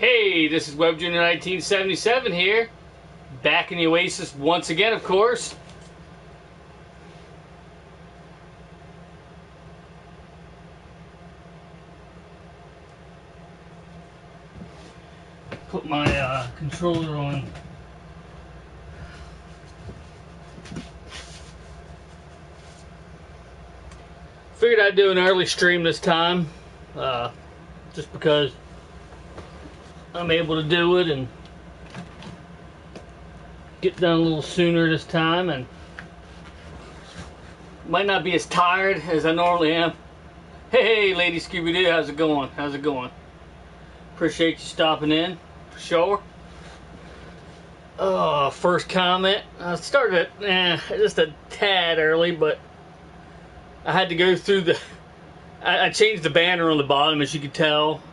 Hey, this is Web Junior 1977 here, back in the Oasis once again, of course. Put my controller on. Figured I'd do an early stream this time, just because I'm able to do it and get done a little sooner this time, and might not be as tired as I normally am. Hey, Lady Scooby-Doo, how's it going? How's it going? Appreciate you stopping in, for sure. First comment. I started just a tad early, but I had to go through the... I changed the banner on the bottom, as you can tell.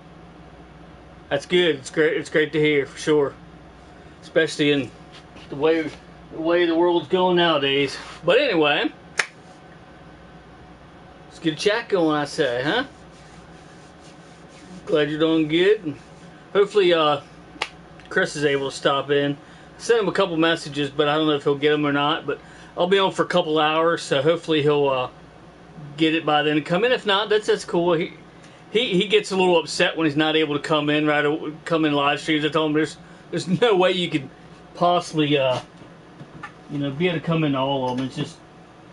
That's good. It's great. It's great to hear, for sure. Especially in the way the world's going nowadays. But anyway, let's get a chat going, I say, huh? Glad you're doing good. And hopefully, Chris is able to stop in. I sent him a couple messages, but I don't know if he'll get them or not. But I'll be on for a couple hours, so hopefully he'll get it by then and come in. If not, that's cool. He gets a little upset when he's not able to come in live streams. I told him there's no way you could possibly be able to come into all of them. It's just,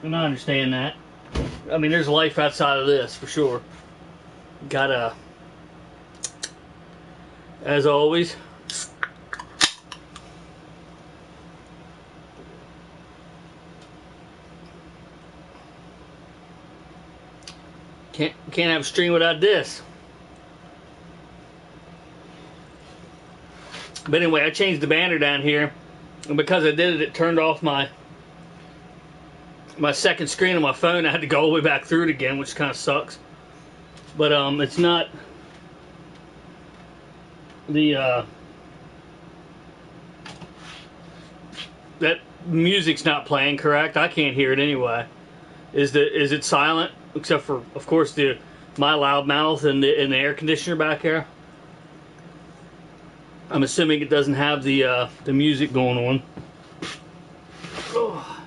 and I understand that. I mean, there's life outside of this for sure. Gotta, as always, Can't have a stream without this. But anyway, I changed the banner down here, and because I did it, it turned off my second screen on my phone. I had to go all the way back through it again, which kind of sucks. But it's not the that music's not playing, correct? I can't hear it anyway. Is it silent? Except for, of course, my loudmouth and the air conditioner back here. I'm assuming it doesn't have the music going on. Oh.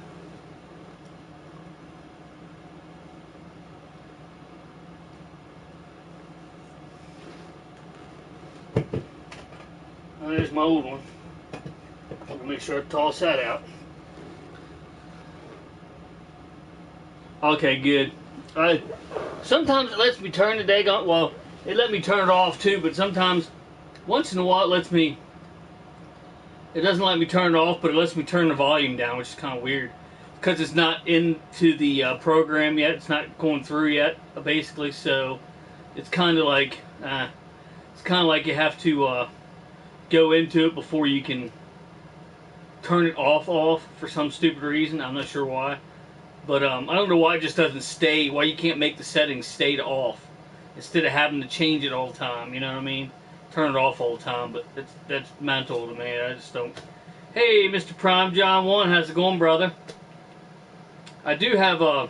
There's my old one. I'll make sure I toss that out. Okay, good. Sometimes it lets me turn the daggone, well, it let me turn it off too, but sometimes, once in a while, it doesn't let me turn it off, but it lets me turn the volume down, which is kind of weird. Because it's not into the program yet, it's not going through yet, basically, so it's kind of like, you have to go into it before you can turn it off for some stupid reason. I'm not sure why. But I don't know why it just doesn't stay, why you can't make the settings stay to off instead of having to change it all the time, you know what I mean? Turn it off all the time, but that's mental to me. I just don't. Hey, Mr. Prime John 1, how's it going, brother? I do have I'll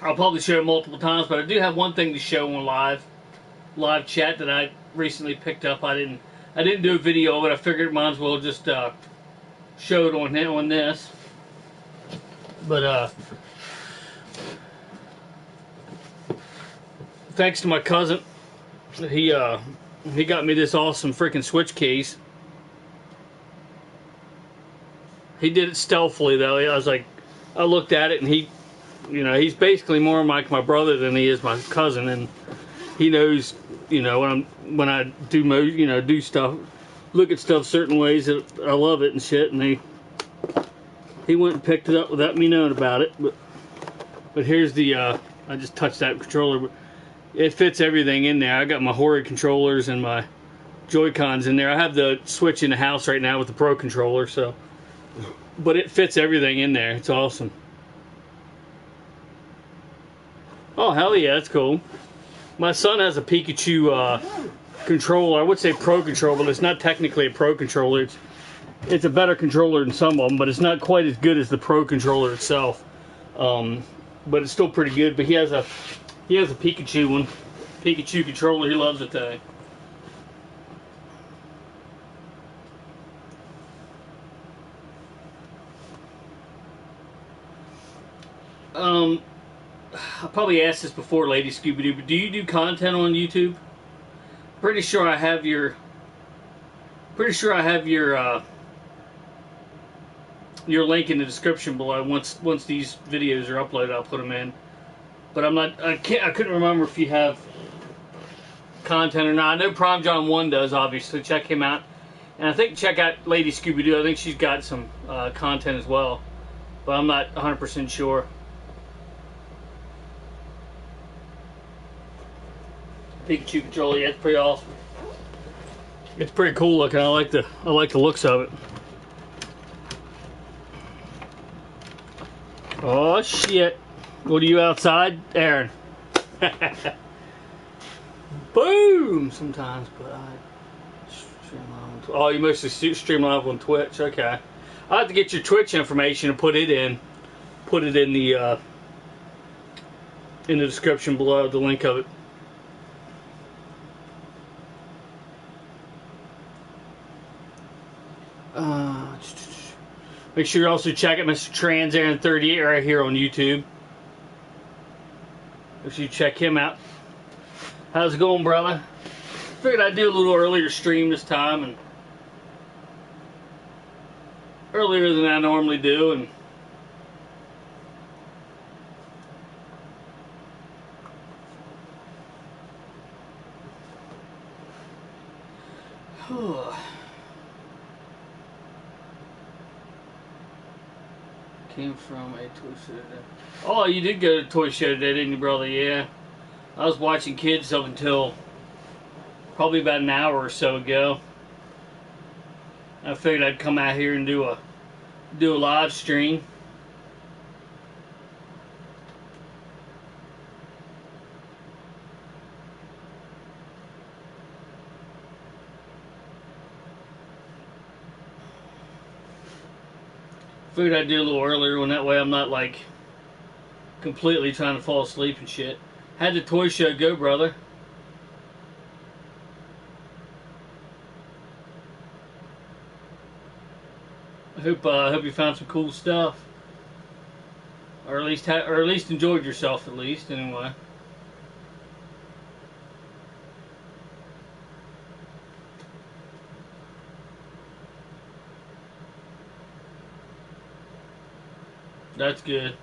probably show it multiple times, but I do have one thing to show on live chat that I recently picked up. I didn't do a video of it. I figured might as well just show it on this. But thanks to my cousin, he got me this awesome freaking switch case. He did it stealthily though. I looked at it and he's basically more like my brother than he is my cousin, and he knows, when I do stuff, look at stuff certain ways that I love it and shit, and he went and picked it up without me knowing about it. But here's the I just touched that controller, but it fits everything in there. I got my Hori controllers and my Joy-Cons in there. I have the Switch in the house right now with the Pro controller, so, but it fits everything in there. It's awesome. Oh, hell yeah, that's cool. My son has a Pikachu controller. I would say Pro controller, but it's not technically a Pro controller. It's a better controller than some of them, but it's not quite as good as the Pro controller itself. But it's still pretty good. But he has a Pikachu controller. He loves it though. I probably asked this before, Lady Scooby-Doo, but do you do content on YouTube? Pretty sure I have your link in the description below. Once these videos are uploaded, I'll put them in. But I couldn't remember if you have content or not. I know Prime John 1 does, obviously. Check him out. And I think check out Lady Scooby-Doo. I think she's got some content as well. But I'm not 100% sure. Pikachu controller, yeah, it's pretty awesome. It's pretty cool looking. I like the looks of it. Oh shit! What are you outside, Aaron? Boom! Sometimes, but I stream live. Oh, you mostly stream live on Twitch. Okay. I have to get your Twitch information and put it in the description below, the link of it. Make sure you also check out Mr. Trans Aaron 38 right here on YouTube. Make sure you check him out. How's it going, brother? Figured I'd do a little earlier stream this time, and earlier than I normally do, and came from a toy show today. Oh, you did go to a toy show today, didn't you, brother? Yeah. I was watching kids up until probably about an hour or so ago. I figured I'd come out here and do a live stream. Figured I'd do a little earlier when that way I'm not like completely trying to fall asleep and shit. How'd the toy show go, brother? I hope you found some cool stuff, or at least enjoyed yourself at least anyway. That's good.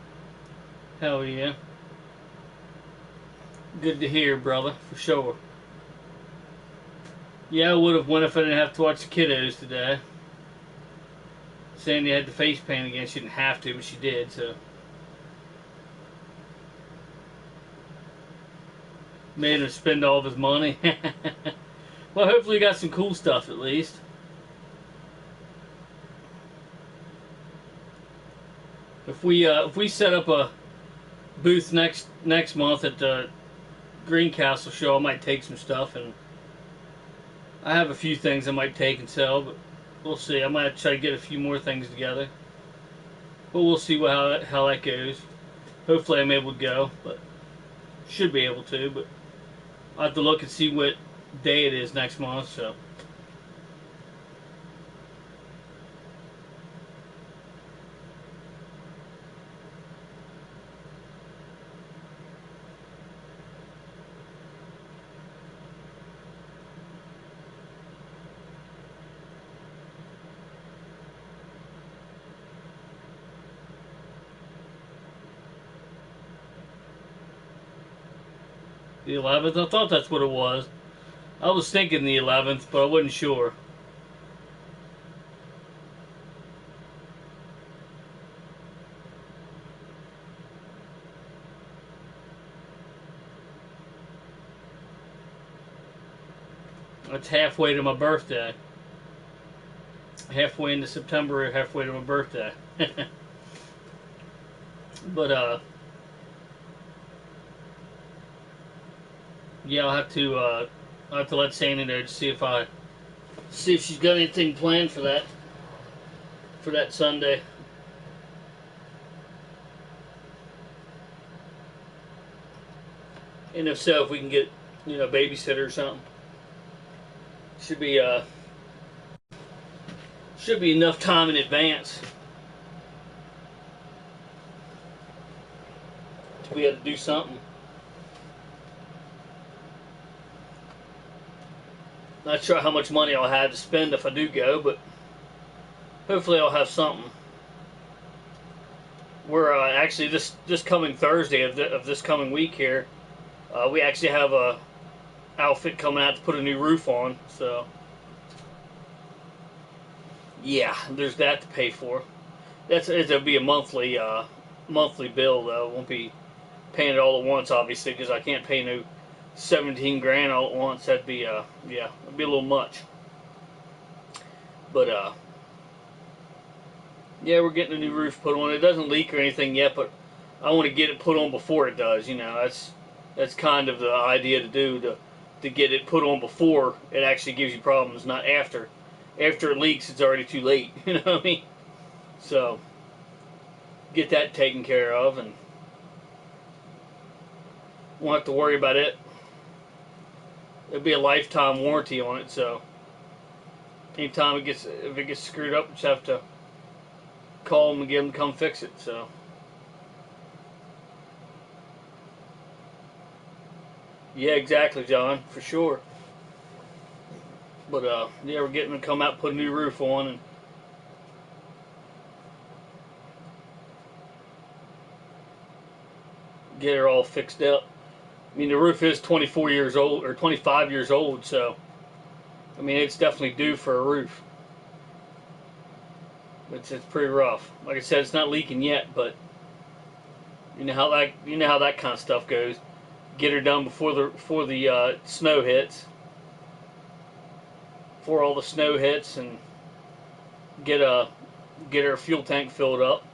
Hell yeah. Good to hear, brother, for sure. Yeah, I would have went if I didn't have to watch the kiddos today. Sandy had the face paint again. She didn't have to, but she did, so. Made him spend all of his money. Well, hopefully you got some cool stuff at least. If we set up a booth next month at the Greencastle show, I might take some stuff, and I have a few things I might take and sell, but we'll see. I might try to get a few more things together, but we'll see how that goes. Hopefully I'm able to go, but should be able to, but I'll have to look and see what day it is next month, so. The 11th? I thought that's what it was. I was thinking the 11th, but I wasn't sure. It's halfway to my birthday. Halfway into September, halfway to my birthday. But, yeah, I'll have to let Sandy know to see if she's got anything planned for that Sunday. And if so, if we can get, a babysitter or something. Should be enough time in advance. we had to do something. Not sure how much money I'll have to spend if I do go, but hopefully I'll have something. We're actually this coming Thursday of this coming week here, we actually have a outfit coming out to put a new roof on. So yeah, there's that to pay for. It'll be a monthly bill though. I won't be paying it all at once, obviously, because I can't pay no 17 grand all at once. That'd be yeah, it'd be a little much. But yeah, we're getting a new roof put on. It doesn't leak or anything yet, but I want to get it put on before it does. You know, that's kind of the idea to do, to get it put on before it actually gives you problems, not after. After it leaks, it's already too late. You know what I mean? So get that taken care of, and won't have to worry about it. It'll be a lifetime warranty on it, so anytime if it gets screwed up, just have to call them and get them to come fix it. So yeah, exactly, John, for sure. But yeah, we're getting to come out and put a new roof on, and get her all fixed up. I mean, the roof is 24 years old, or 25 years old, so I mean, it's definitely due for a roof. It's pretty rough. Like I said, it's not leaking yet, but you know how that kind of stuff goes. Get her done before the snow hits, before all the snow hits, and get her fuel tank filled up,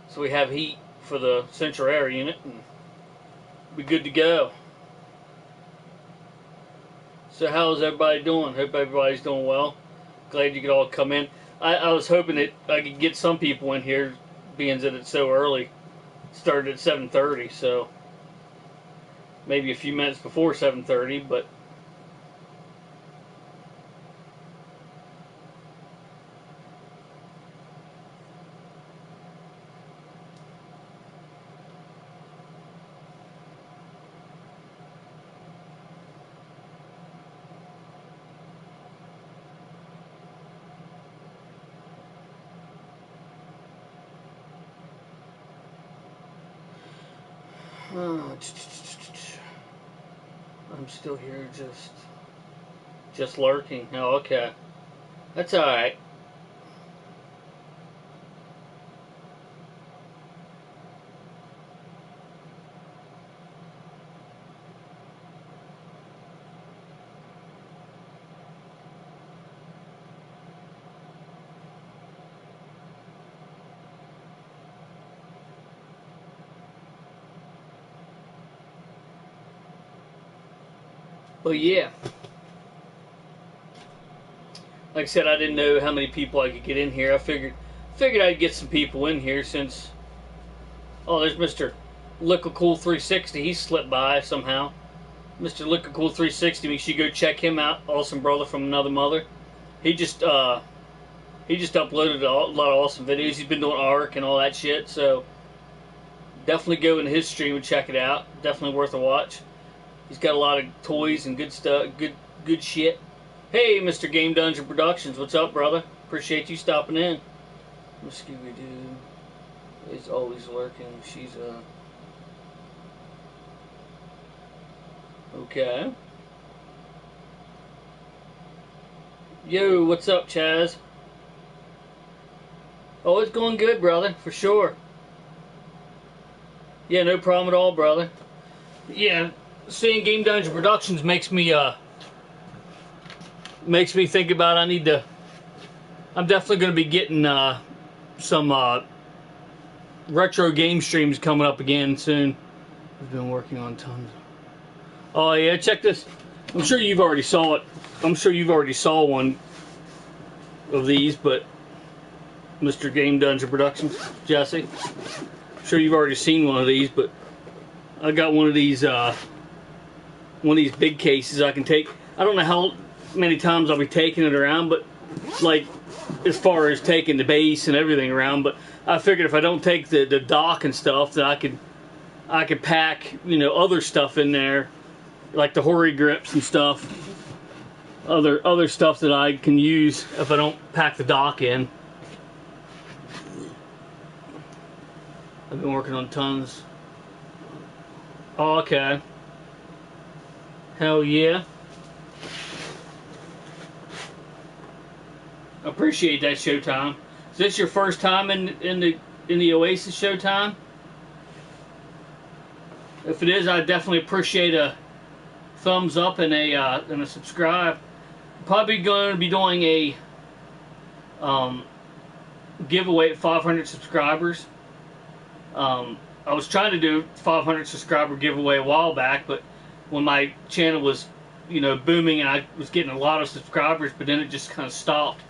so we have heat for the central air unit, and be good to go. So how's everybody doing? Hope everybody's doing well. Glad you could all come in. I was hoping that I could get some people in here, being that it's so early. It started at 7:30, so maybe a few minutes before 7:30, but I'm still here, just lurking. Oh, okay, that's all right. But yeah, like I said, I didn't know how many people I could get in here. I figured I'd get some people in here since. Oh, there's Mr. Liquid Cool 360. He slipped by somehow. Mr. Liquid Cool 360. Make sure you go check him out. Awesome brother from another mother. He just uploaded a lot of awesome videos. He's been doing ARC and all that shit. So definitely go into his stream and check it out. Definitely worth a watch. He's got a lot of toys and good stuff, good shit. Hey, Mr. Game Dungeon Productions, what's up, brother? Appreciate you stopping in. Scooby-Doo is always lurking. She's okay. Yo, what's up, Chaz? Oh, it's going good, brother, for sure. Yeah, no problem at all, brother. Yeah. Seeing Game Dungeon Productions makes me think about I'm definitely going to be getting some retro game streams coming up again soon. I've been working on tons. Oh yeah, check this. I'm sure you've already saw it. I'm sure you've already saw one of these, but Mr. Game Dungeon Productions, Jesse. I'm sure you've already seen one of these, but I got one of these big cases I can take. I don't know how many times I'll be taking it around, but like as far as taking the base and everything around, but I figured if I don't take the dock and stuff, then I could I could pack, you know, other stuff in there, like the Hori grips and stuff. Other stuff that I can use if I don't pack the dock in. I've been working on tons. Oh, okay. Hell yeah. Appreciate that, Showtime. Is this your first time in the Oasis, Showtime? If it is, I definitely appreciate a thumbs up and a subscribe. Probably going to be doing a giveaway at 500 subscribers. I was trying to do 500 subscriber giveaway a while back, but when my channel was, you know, booming and I was getting a lot of subscribers, but then it just kind of stopped.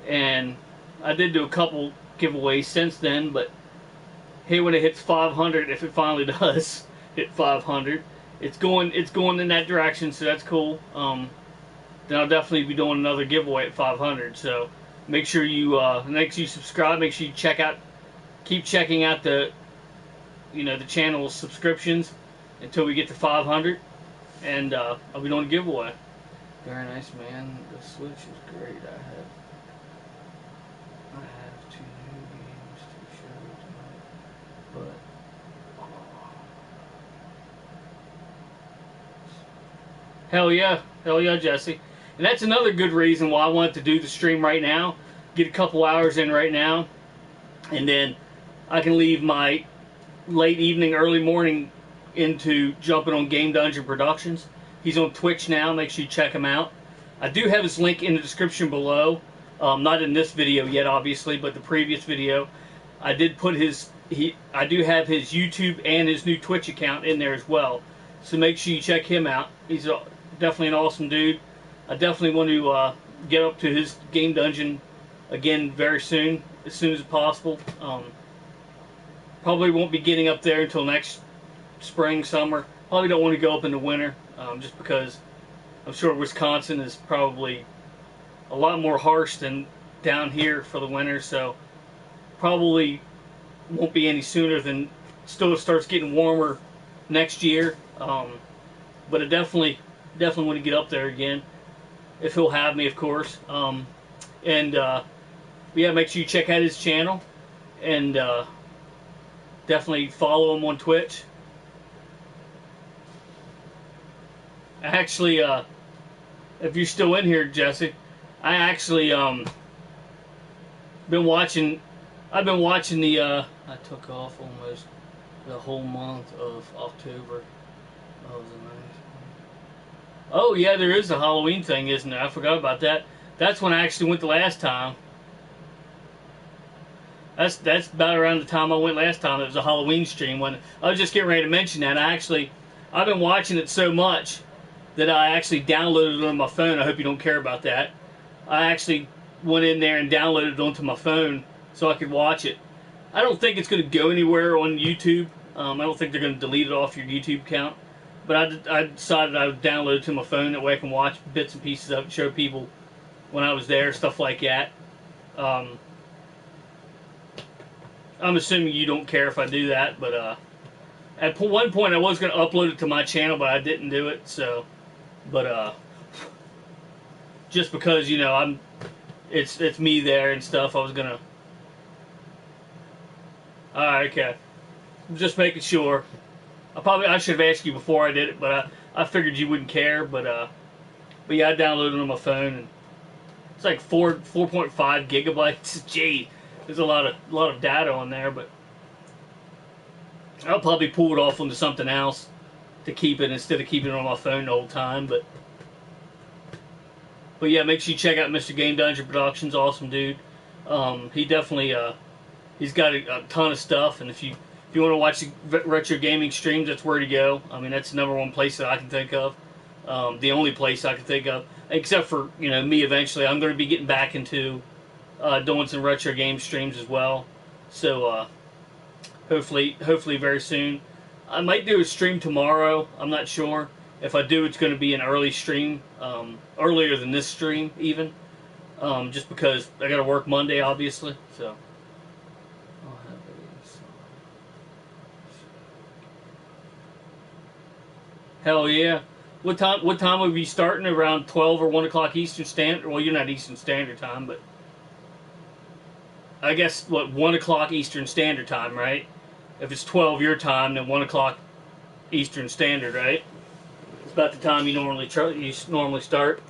And I did do a couple giveaways since then, but hey, when it hits 500, if it finally does hit 500, it's going in that direction, so that's cool. Then I'll definitely be doing another giveaway at 500. So make sure you subscribe. Make sure you keep checking out the channel's subscriptions until we get to 500, and I'll be doing a giveaway. Very nice, man. The Switch is great. I have 2 new games to show tonight, but hell yeah, Jesse. And that's another good reason why I wanted to do the stream right now. Get a couple hours in right now, and then I can leave my late evening, early morning into jumping on Game Dungeon Productions. He's on Twitch now. Make sure you check him out. I do have his link in the description below. Not in this video yet, obviously, but the previous video. I did put I do have his YouTube and his new Twitch account in there as well. So make sure you check him out. He's definitely an awesome dude. I definitely want to get up to his Game Dungeon again very soon, as soon as possible. Probably won't be getting up there until next spring, summer. Probably don't want to go up in the winter, just because I'm sure Wisconsin is probably a lot more harsh than down here for the winter, so probably won't be any sooner than still starts getting warmer next year. But I definitely want to get up there again, if he'll have me, of course. Yeah, make sure you check out his channel, and definitely follow him on Twitch. Actually, if you're still in here, Jesse, I actually been watching. I've been watching the. I took off almost the whole month of October. That was a nice. Oh yeah, there is a Halloween thing, isn't there? I forgot about that. That's when I actually went the last time. That's about around the time I went last time. It was a Halloween stream. When I was just getting ready to mention that, I've been watching it so much that I actually downloaded it on my phone. I hope you don't care about that. I actually went in there and downloaded it onto my phone so I could watch it. I don't think it's going to go anywhere on YouTube. I don't think they're going to delete it off your YouTube account. But I decided I would download it to my phone. That way I can watch bits and pieces of it, show people when I was there, stuff like that. I'm assuming you don't care if I do that, but at one point I was going to upload it to my channel, but I didn't do it. So, but just because, you know, it's me there and stuff, I was gonna. All right, okay. Just making sure. I should have asked you before I did it, but I figured you wouldn't care. But yeah, I downloaded it on my phone, and it's like 4.5 gigabytes. Gee, there's a lot of data on there, but I'll probably pull it off onto something else to keep it instead of keeping it on my phone the whole time. But yeah, make sure you check out Mr. Game Dungeon Productions. Awesome dude. He definitely he's got a ton of stuff, and if you want to watch the retro gaming streams, that's where to go. I mean, that's the #1 place that I can think of. The only place I can think of, except for, you know, me eventually. I'm going to be getting back into doing some retro game streams as well. So hopefully very soon. I might do a stream tomorrow. I'm not sure. If I do, it's going to be an early stream, earlier than this stream even, just because I got to work Monday, obviously. So. Hell yeah. What time? What time would we be starting? Around 12 or 1 o'clock Eastern Standard. Well, you're not Eastern Standard Time, but I guess what 1 o'clock Eastern Standard Time, right? If it's 12 your time, then 1 o'clock Eastern Standard, right? It's about the time you normally start.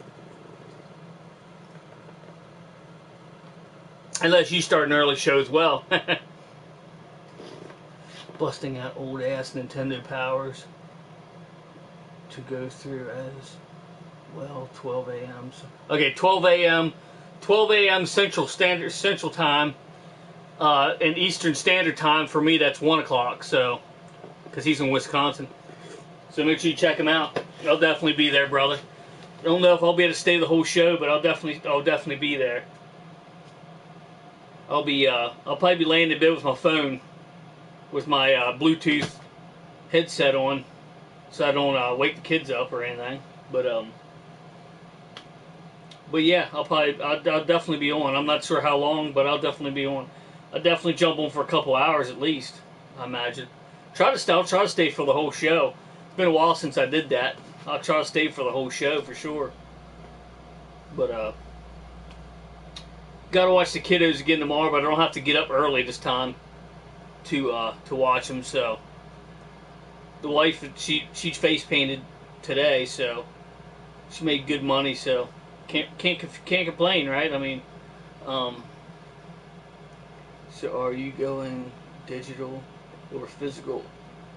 Unless you start an early show as well. Busting out old ass Nintendo powers to go through as well. 12 a.m. Okay, 12 a.m. 12 a.m. Central Time, and Eastern Standard Time for me. That's 1 o'clock. So, because he's in Wisconsin, so make sure you check him out. I'll definitely be there, brother. I don't know if I'll be able to stay the whole show, but I'll definitely be there. I'll probably be laying in bed with my phone, with my Bluetooth headset on, so I don't wake the kids up or anything. But yeah, I'll definitely be on. I'm not sure how long, but I'll definitely be on. I'll definitely jump on for a couple hours at least, I imagine. I'll try to stay for the whole show. It's been a while since I did that. I'll try to stay for the whole show for sure. But gotta watch the kiddos again tomorrow, but I don't have to get up early this time to watch them. So the wife, she's face painted today, so she made good money. So can't complain, right? I mean, so are you going digital or physical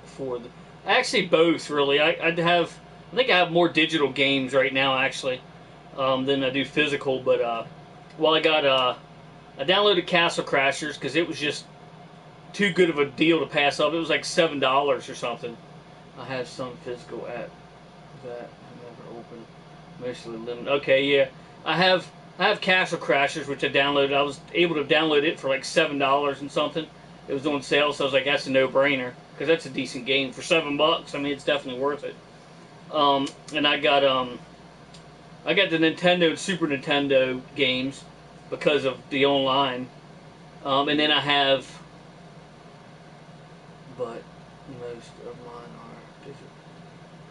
for the? Actually, both really. I think I have more digital games right now actually than I do physical. But well, I downloaded Castle Crashers because it was just too good of a deal to pass up. It was like $7 or something. I have some physical at that I never opened. Mostly limited. Okay, yeah. I have Castle Crashers, which I downloaded. I was able to download it for like $7 and something. It was on sale, so I was like, that's a no-brainer because that's a decent game for $7. I mean, it's definitely worth it. And I got the Nintendo and Super Nintendo games because of the online. And then I have, but most of mine are digital.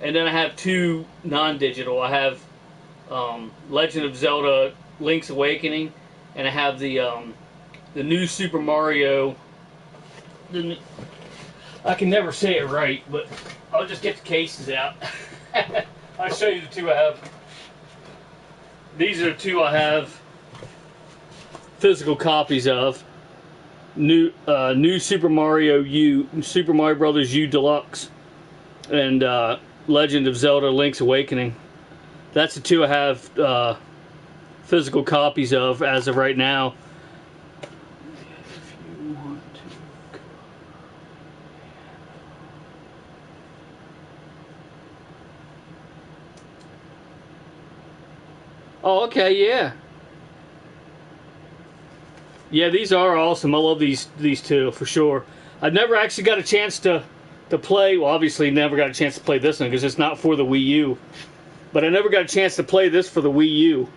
And then I have two non-digital. I have Legend of Zelda: Link's Awakening, and I have the new Super Mario. I can never say it right, but I'll just get the cases out. I'll show you the two I have. These are the two I have physical copies of. New Super Mario U, Super Mario Brothers U Deluxe, and Legend of Zelda: Link's Awakening. That's the two I have physical copies of as of right now. If you want to go. Oh, okay, yeah. Yeah, these are awesome. I love these two for sure. I've never actually got a chance to play. Well, obviously, never got a chance to play this one because it's not for the Wii U. But I never got a chance to play this for the Wii U,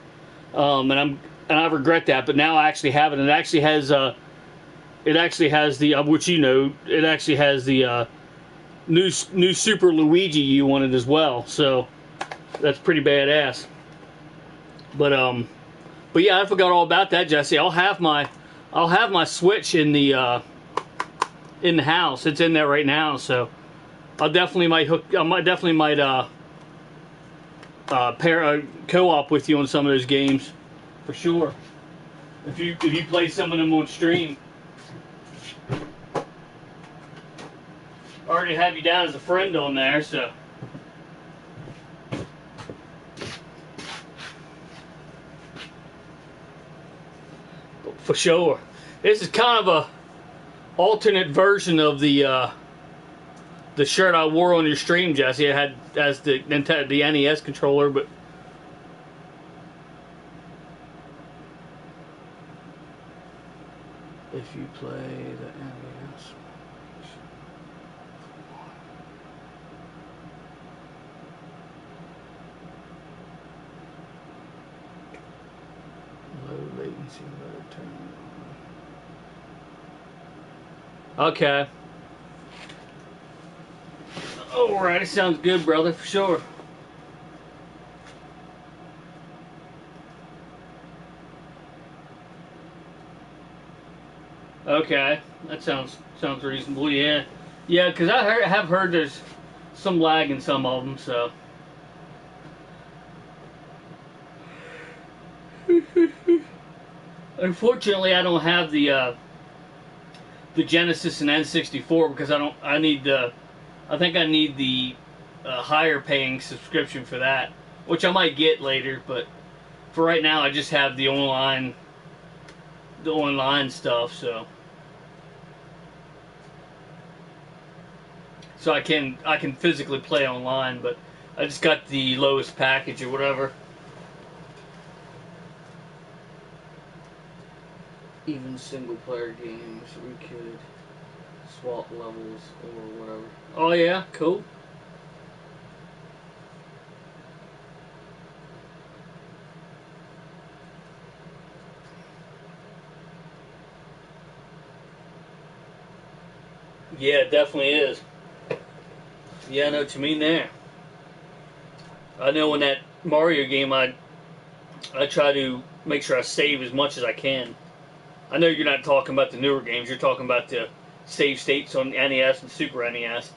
and I regret that. But now I actually have it, and it actually has the which you know, it actually has the new Super Luigi U on it as well. So that's pretty badass. But yeah, I forgot all about that, Jesse. I'll have my Switch in the house. It's in there right now, so I definitely might pair co-op with you on some of those games for sure. If you play some of them on stream, I already have you down as a friend on there, so. For sure. This is kind of a alternate version of the shirt I wore on your stream, Jesse. I had as the NES controller, but if you play the NES, low latency mode turn on. Okay. Alright, it sounds good, brother, for sure. Okay, that sounds reasonable. Yeah, yeah, because have heard there's some lag in some of them. So, unfortunately, I don't have the Genesis and N64 because I don't. I need the. I think I need the higher paying subscription for that, which I might get later. But for right now, I just have the online stuff. So I can physically play online, but I just got the lowest package or whatever. Even single player games, we could swap levels or whatever. Oh yeah, cool. Yeah, it definitely is. Yeah, I know what you mean there. I know in that Mario game, I try to make sure I save as much as I can. I know you're not talking about the newer games. You're talking about the save states on NES and Super NES,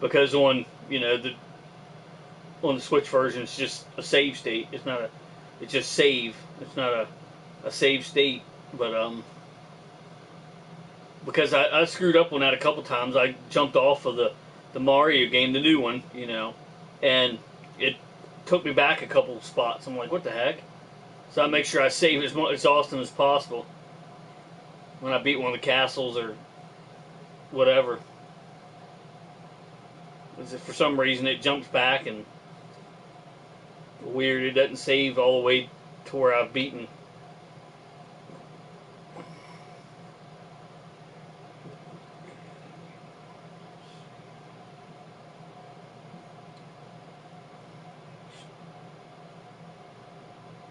because on the Switch version it's just a save state. It's just save. It's not a save state. But because I screwed up on that a couple times. I jumped off of the Mario game, the new one, and it took me back a couple spots. I'm like, what the heck? So I make sure I save as often as possible when I beat one of the castles or whatever. If for some reason it jumps back and weird, it doesn't save all the way to where I've beaten.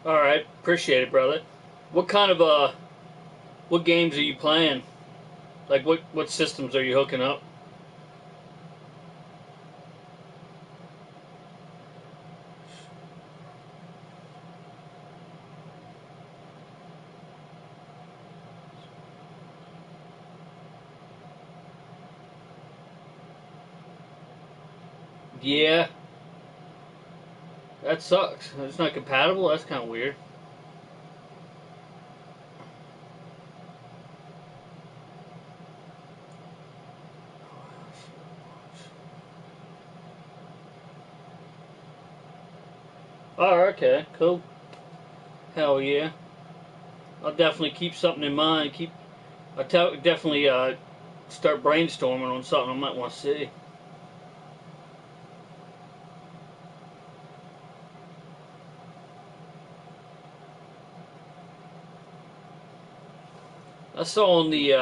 All right, appreciate it, brother. What kind of what games are you playing? Like what systems are you hooking up? Yeah, that sucks. It's not compatible. That's kind of weird. Oh, okay, cool. Hell yeah. I'll definitely keep something in mind. Definitely start brainstorming on something I might want to see. I saw on the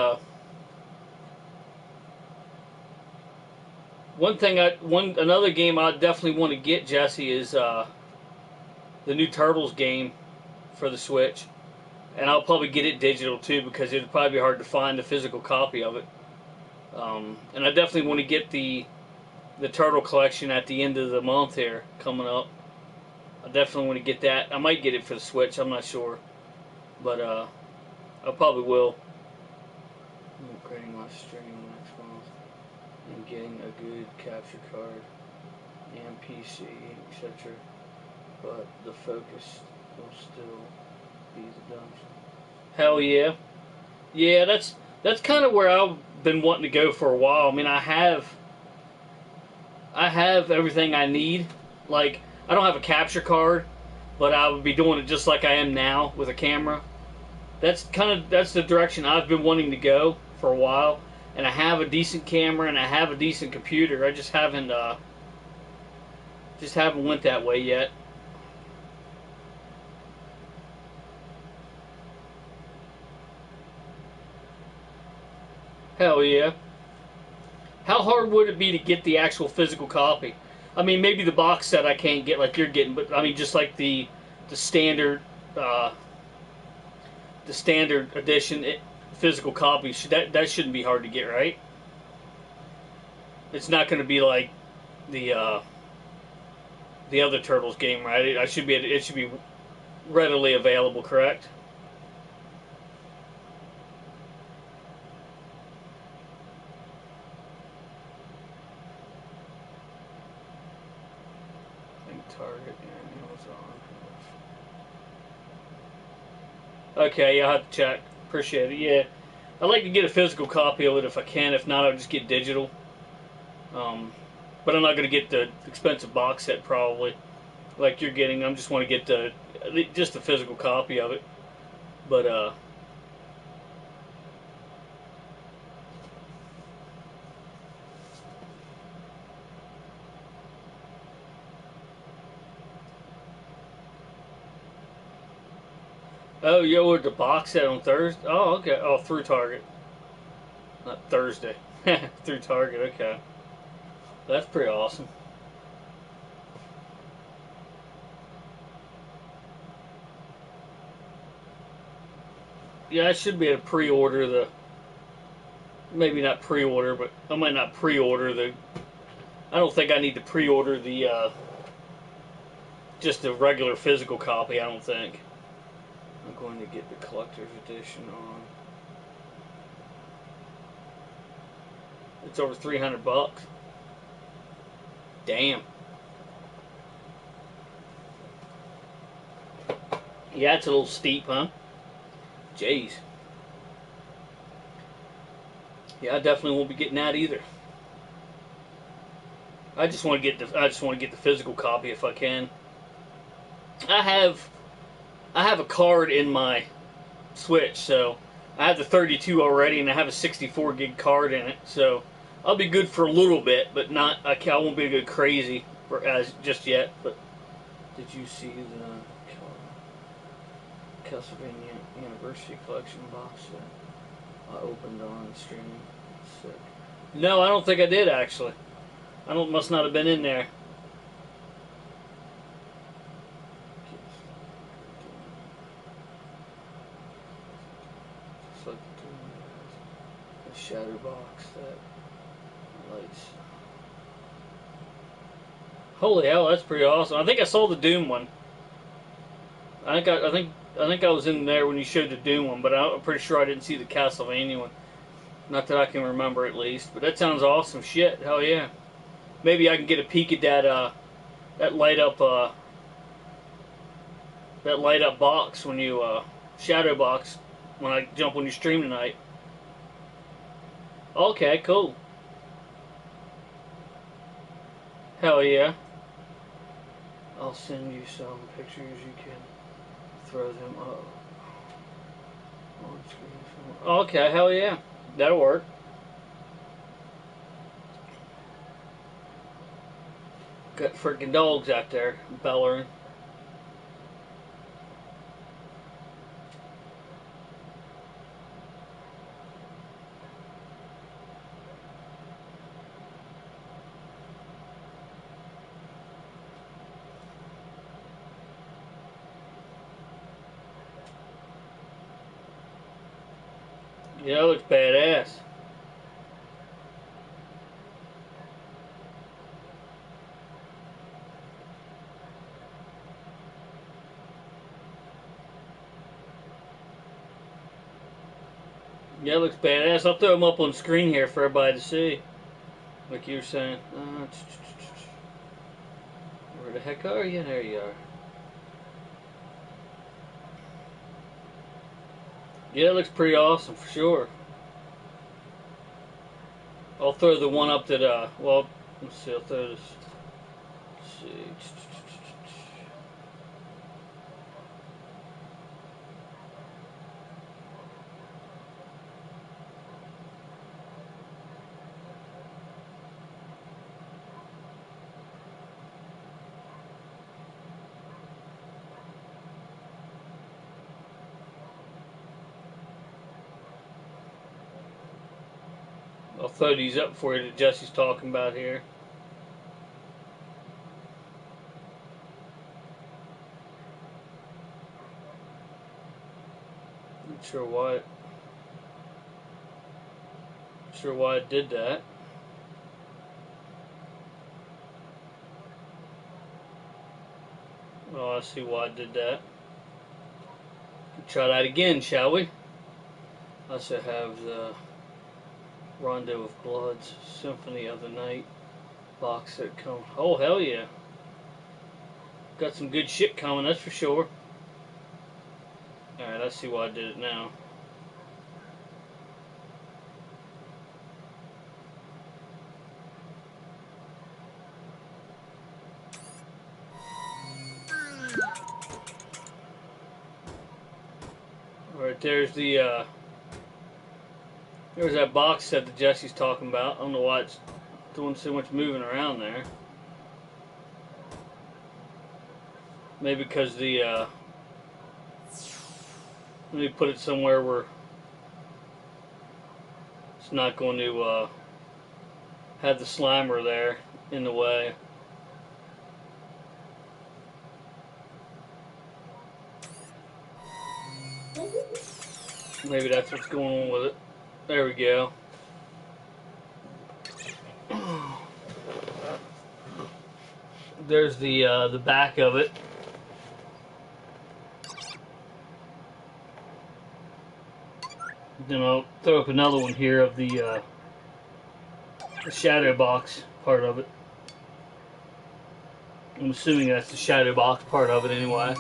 another game I definitely want to get, Jesse, is the new Turtles game for the Switch, and I'll probably get it digital too because it'd probably be hard to find a physical copy of it. And I definitely want to get the Turtle collection at the end of the month here coming up. I definitely want to get that. I might get it for the Switch. I'm not sure, but I probably will. I'm upgrading my stream next month and getting a good capture card and PC, etc. But the focus will still be the dungeon. Hell yeah, yeah. That's kind of where I've been wanting to go for a while. I mean, I have everything I need. Like, I don't have a capture card, but I would be doing it just like I am now with a camera. That's the direction I've been wanting to go for a while. And I have a decent camera and I have a decent computer. I just haven't went that way yet. Hell yeah. How hard would it be to get the actual physical copy? I mean, maybe the box set I can't get like you're getting, but I mean, just like the standard uh, the standard edition physical copy. That shouldn't be hard to get, right? It's not going to be like the other Turtles game, right? I should be it should be readily available, correct? I think Target and Amazon. Okay, yeah, I'll have to check. Appreciate it. Yeah, I'd like to get a physical copy of it if I can. If not, I'll just get digital. Um, but I'm not going to get the expensive box set probably, like you're getting. I just want to get just the physical copy of it. But oh, you ordered the box set on Thursday? Oh, okay. Oh, through Target, not Thursday. Through Target. Okay, that's pretty awesome. Yeah, I should be able to pre-order the. Maybe not pre-order, but I might not pre-order the. I don't think I need to pre-order the just the regular physical copy. I don't think. I'm going to get the collector's edition on. It's over $300. Damn. Yeah, it's a little steep, huh? Jeez. Yeah, I definitely won't be getting that either. I just want to get the physical copy if I can. I have a card in my Switch, so I have the 32 already, and I have a 64 gig card in it, so I'll be good for a little bit, but not. I won't be good crazy for as just yet. But did you see the Castlevania University Collection box that I opened on stream? Sick. No, I don't think I did actually. I don't. Must not have been in there. It's like a shadow box that lights. Holy hell, that's pretty awesome. I think I saw the Doom one. I think I was in there when you showed the Doom one, but I'm pretty sure I didn't see the Castlevania one. Not that I can remember, at least. But that sounds awesome. Shit, hell yeah. Maybe I can get a peek at that light up box when you shadow box when I jump on your stream tonight. Okay, cool. Hell yeah. I'll send you some pictures. You can throw them up on screen. Okay, hell yeah. That'll work. Got freaking dogs out there bellowing. Yeah, it looks badass. Yeah, it looks badass. I'll throw them up on screen here for everybody to see. Like you were saying. Where the heck are you? There you are. Yeah, it looks pretty awesome for sure. I'll throw the one up that, well, let's see, I'll throw this. Let's see. I'll throw these up for you that Jesse's talking about here. Not sure why it did that. Oh, I see why I did that. Try that again, shall we? I also have the Rondo of Bloods Symphony of the Night box set coming. Oh, hell yeah. Got some good shit coming, that's for sure. Alright, I see why I did it now. Alright, there's the, there's that box set that Jesse's talking about. I don't know why it's doing so much moving around there. Maybe because the, let me put it somewhere where it's not going to, have the Slimer there in the way. Maybe that's what's going on with it. There we go. There's the back of it. Then I'll throw up another one here of the shadow box part of it. I'm assuming that's the shadow box part of it anyway.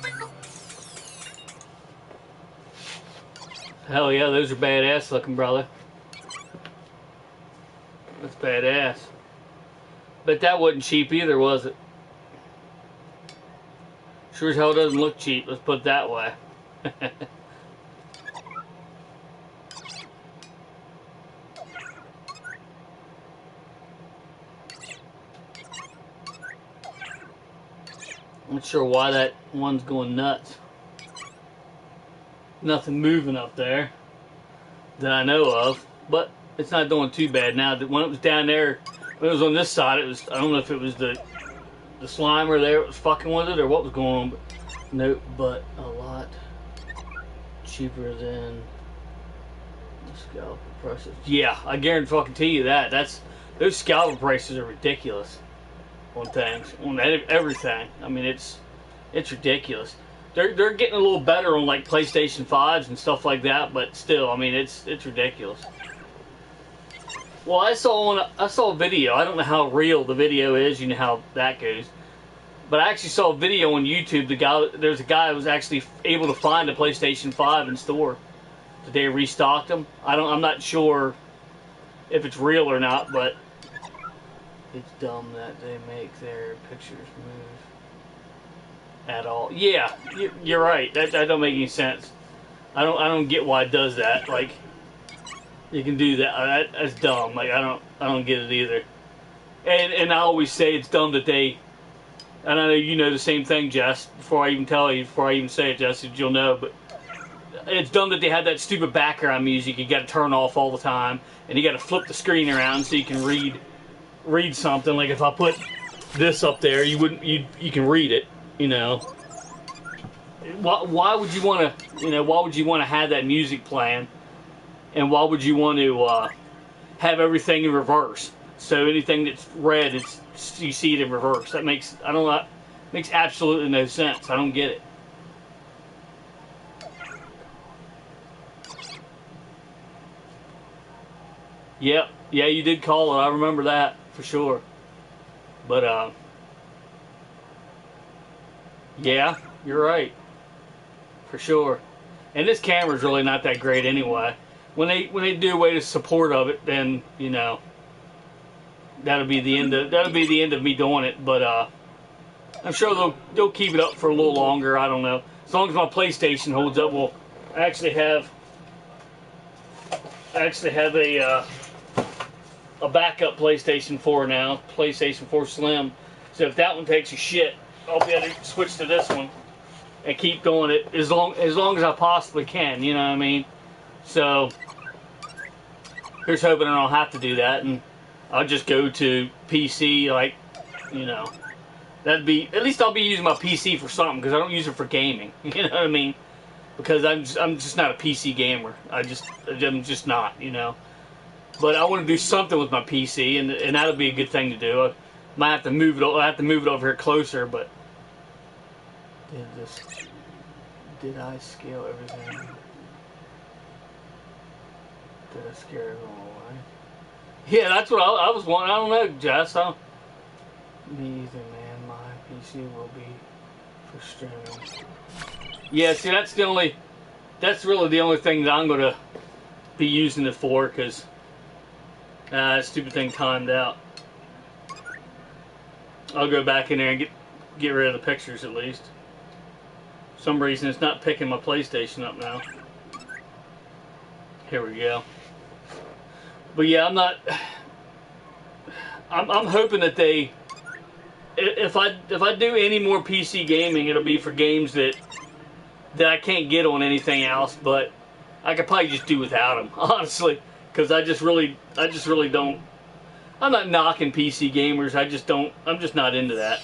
Hell yeah, those are badass looking, brother. That's badass. But that wasn't cheap either, was it? Sure as hell doesn't look cheap, let's put it that way. I'm not sure why that one's going nuts. Nothing moving up there that I know of, but it's not doing too bad now. When it was down there, when it was on this side, it was, I don't know if it was the Slimer there that was fucking with it or what was going on, but nope, but a lot cheaper than the scalper prices. Yeah, I guarantee fucking tell you that. Those scalper prices are ridiculous on things, on everything. I mean, it's ridiculous. They're getting a little better on like PlayStation 5s and stuff like that, but still, I mean, it's ridiculous. Well, I saw a video. I don't know how real the video is. You know how that goes. But I actually saw a video on YouTube. There's a guy who was actually able to find a PlayStation 5 in store. That they restocked them. I'm not sure if it's real or not, but it's dumb that they make their pictures move at all. Yeah, you're right. That don't make any sense. I don't get why it does that. Like, you can do that. That's dumb. Like, I don't get it either. And I always say it's dumb that they. And I know you know the same thing, Jess. Before I even say it, Jess, you'll know. But it's dumb that they have that stupid background music you got to turn off all the time, and you got to flip the screen around so you can read something. Like if I put this up there, you can read it. You know. Why would you want to? Why would you want to have that music playing? And why would you want to have everything in reverse? So anything that's red, you see it in reverse. That makes absolutely no sense. I don't get it. Yep, yeah, you did call it. I remember that for sure. But yeah, you're right, for sure. And this camera's really not that great anyway. When they do away the support of it, then that'll be the end of me doing it. But I'm sure they'll keep it up for a little longer. I don't know. As long as my PlayStation holds up. Well, I actually have a backup PlayStation 4 now, PlayStation 4 Slim. So if that one takes a shit, I'll be able to switch to this one and keep doing it as long as I possibly can. You know what I mean? So here's hoping I don't have to do that, and I'll just go to PC. Like, that'd be, at least I'll be using my PC for something, because I don't use it for gaming. You know what I mean? Because I'm just not a PC gamer. I'm just not. But I want to do something with my PC, and that'll be a good thing to do. I might have to move it. I have to move it over here closer, but Did I scale everything? Did I scare everyone away? Yeah, that's what I was wanting. I don't know, Jess. Me either, man. My PC will be for streaming. Yeah, see, that's really the only thing that I'm going to be using it for, because that stupid thing timed out. I'll go back in there and get rid of the pictures at least. For some reason it's not picking my PlayStation up now. Here we go. But yeah, I'm hoping that if I do any more PC gaming, it'll be for games that I can't get on anything else. But I could probably just do without them, honestly, because I just really don't. I'm not knocking PC gamers. I'm just not into that.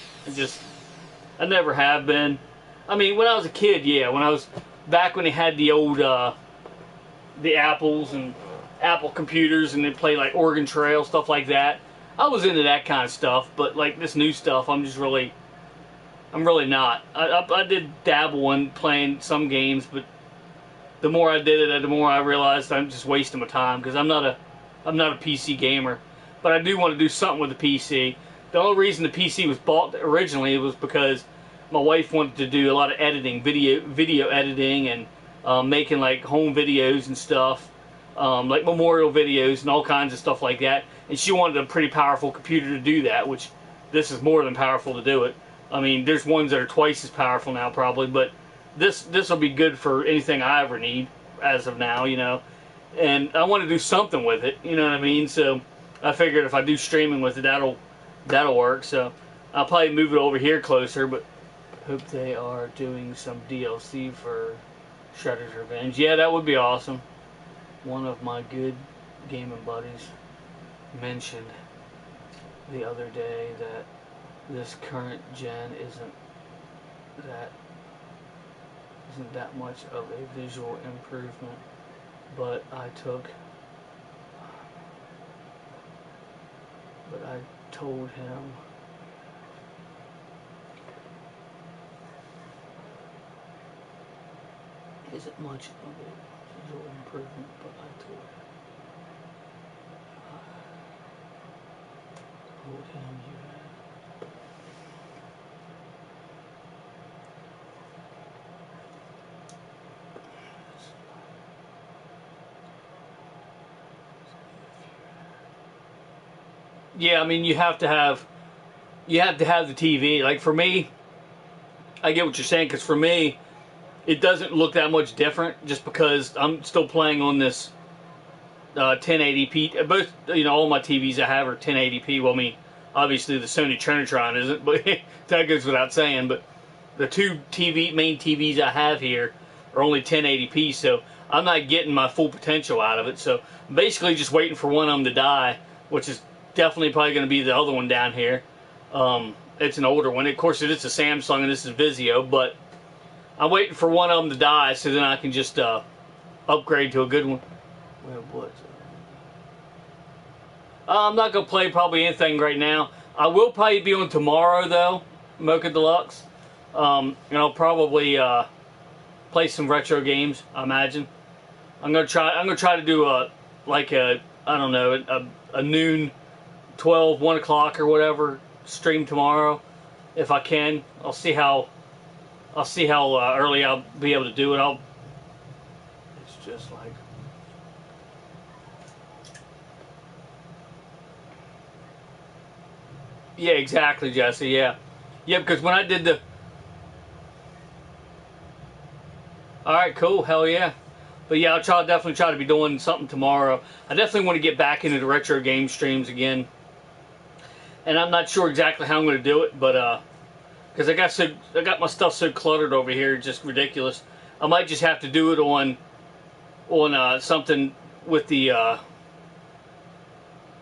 I never have been. I mean, when I was a kid, yeah. When I was back when they had the old the Apples and Apple computers, and they play like Oregon Trail, stuff like that. I was into that kind of stuff, but like this new stuff, I'm really not. I did dabble in playing some games, but the more I did it, the more I realized I'm just wasting my time, because I'm not a PC gamer. But I do want to do something with the PC. The only reason the PC was bought originally was because my wife wanted to do a lot of editing, video editing, and making like home videos and stuff, like memorial videos and all kinds of stuff like that. And she wanted a pretty powerful computer to do that, which this is more than powerful to do it. I mean, there's ones that are twice as powerful now probably, but this will be good for anything I ever need as of now, you know. And I want to do something with it, you know what I mean? So I figured if I do streaming with it, that'll work. So I'll probably move it over here closer, but hope they are doing some DLC for Shredder's Revenge. Yeah, that would be awesome. One of my good gaming buddies mentioned the other day that this current gen isn't that much of a visual improvement, but I told him isn't much of a visual improvement, but I told him you had. Yeah, I mean, you have to have the TV. Like for me, I get what you're saying, because for me, it doesn't look that much different, just because I'm still playing on this 1080p. Both, you know, all my TVs I have are 1080p. Well, I mean, obviously the Sony Trinitron isn't, but that goes without saying. But the two main TVs I have here are only 1080p, so I'm not getting my full potential out of it. So I'm basically just waiting for one of them to die, which is definitely probably going to be the other one down here. It's an older one. Of course, it is a Samsung, and this is Vizio, but I'm waiting for one of them to die, so then I can just upgrade to a good one. I'm not going to play probably anything right now. I will probably be on tomorrow, though, Mocha Deluxe. And I'll probably play some retro games, I imagine. I'm gonna try to do I don't know, a noon, 12, 1 o'clock or whatever stream tomorrow, if I can. I'll see how early I'll be able to do it. It's just like, yeah, exactly, Jesse. Yeah, because when I did the, all right, cool, hell yeah. But yeah, I'll definitely try to be doing something tomorrow. I definitely want to get back into the retro game streams again, and I'm not sure exactly how I'm going to do it, but because I got my stuff so cluttered over here, it's just ridiculous. I might just have to do it on something with the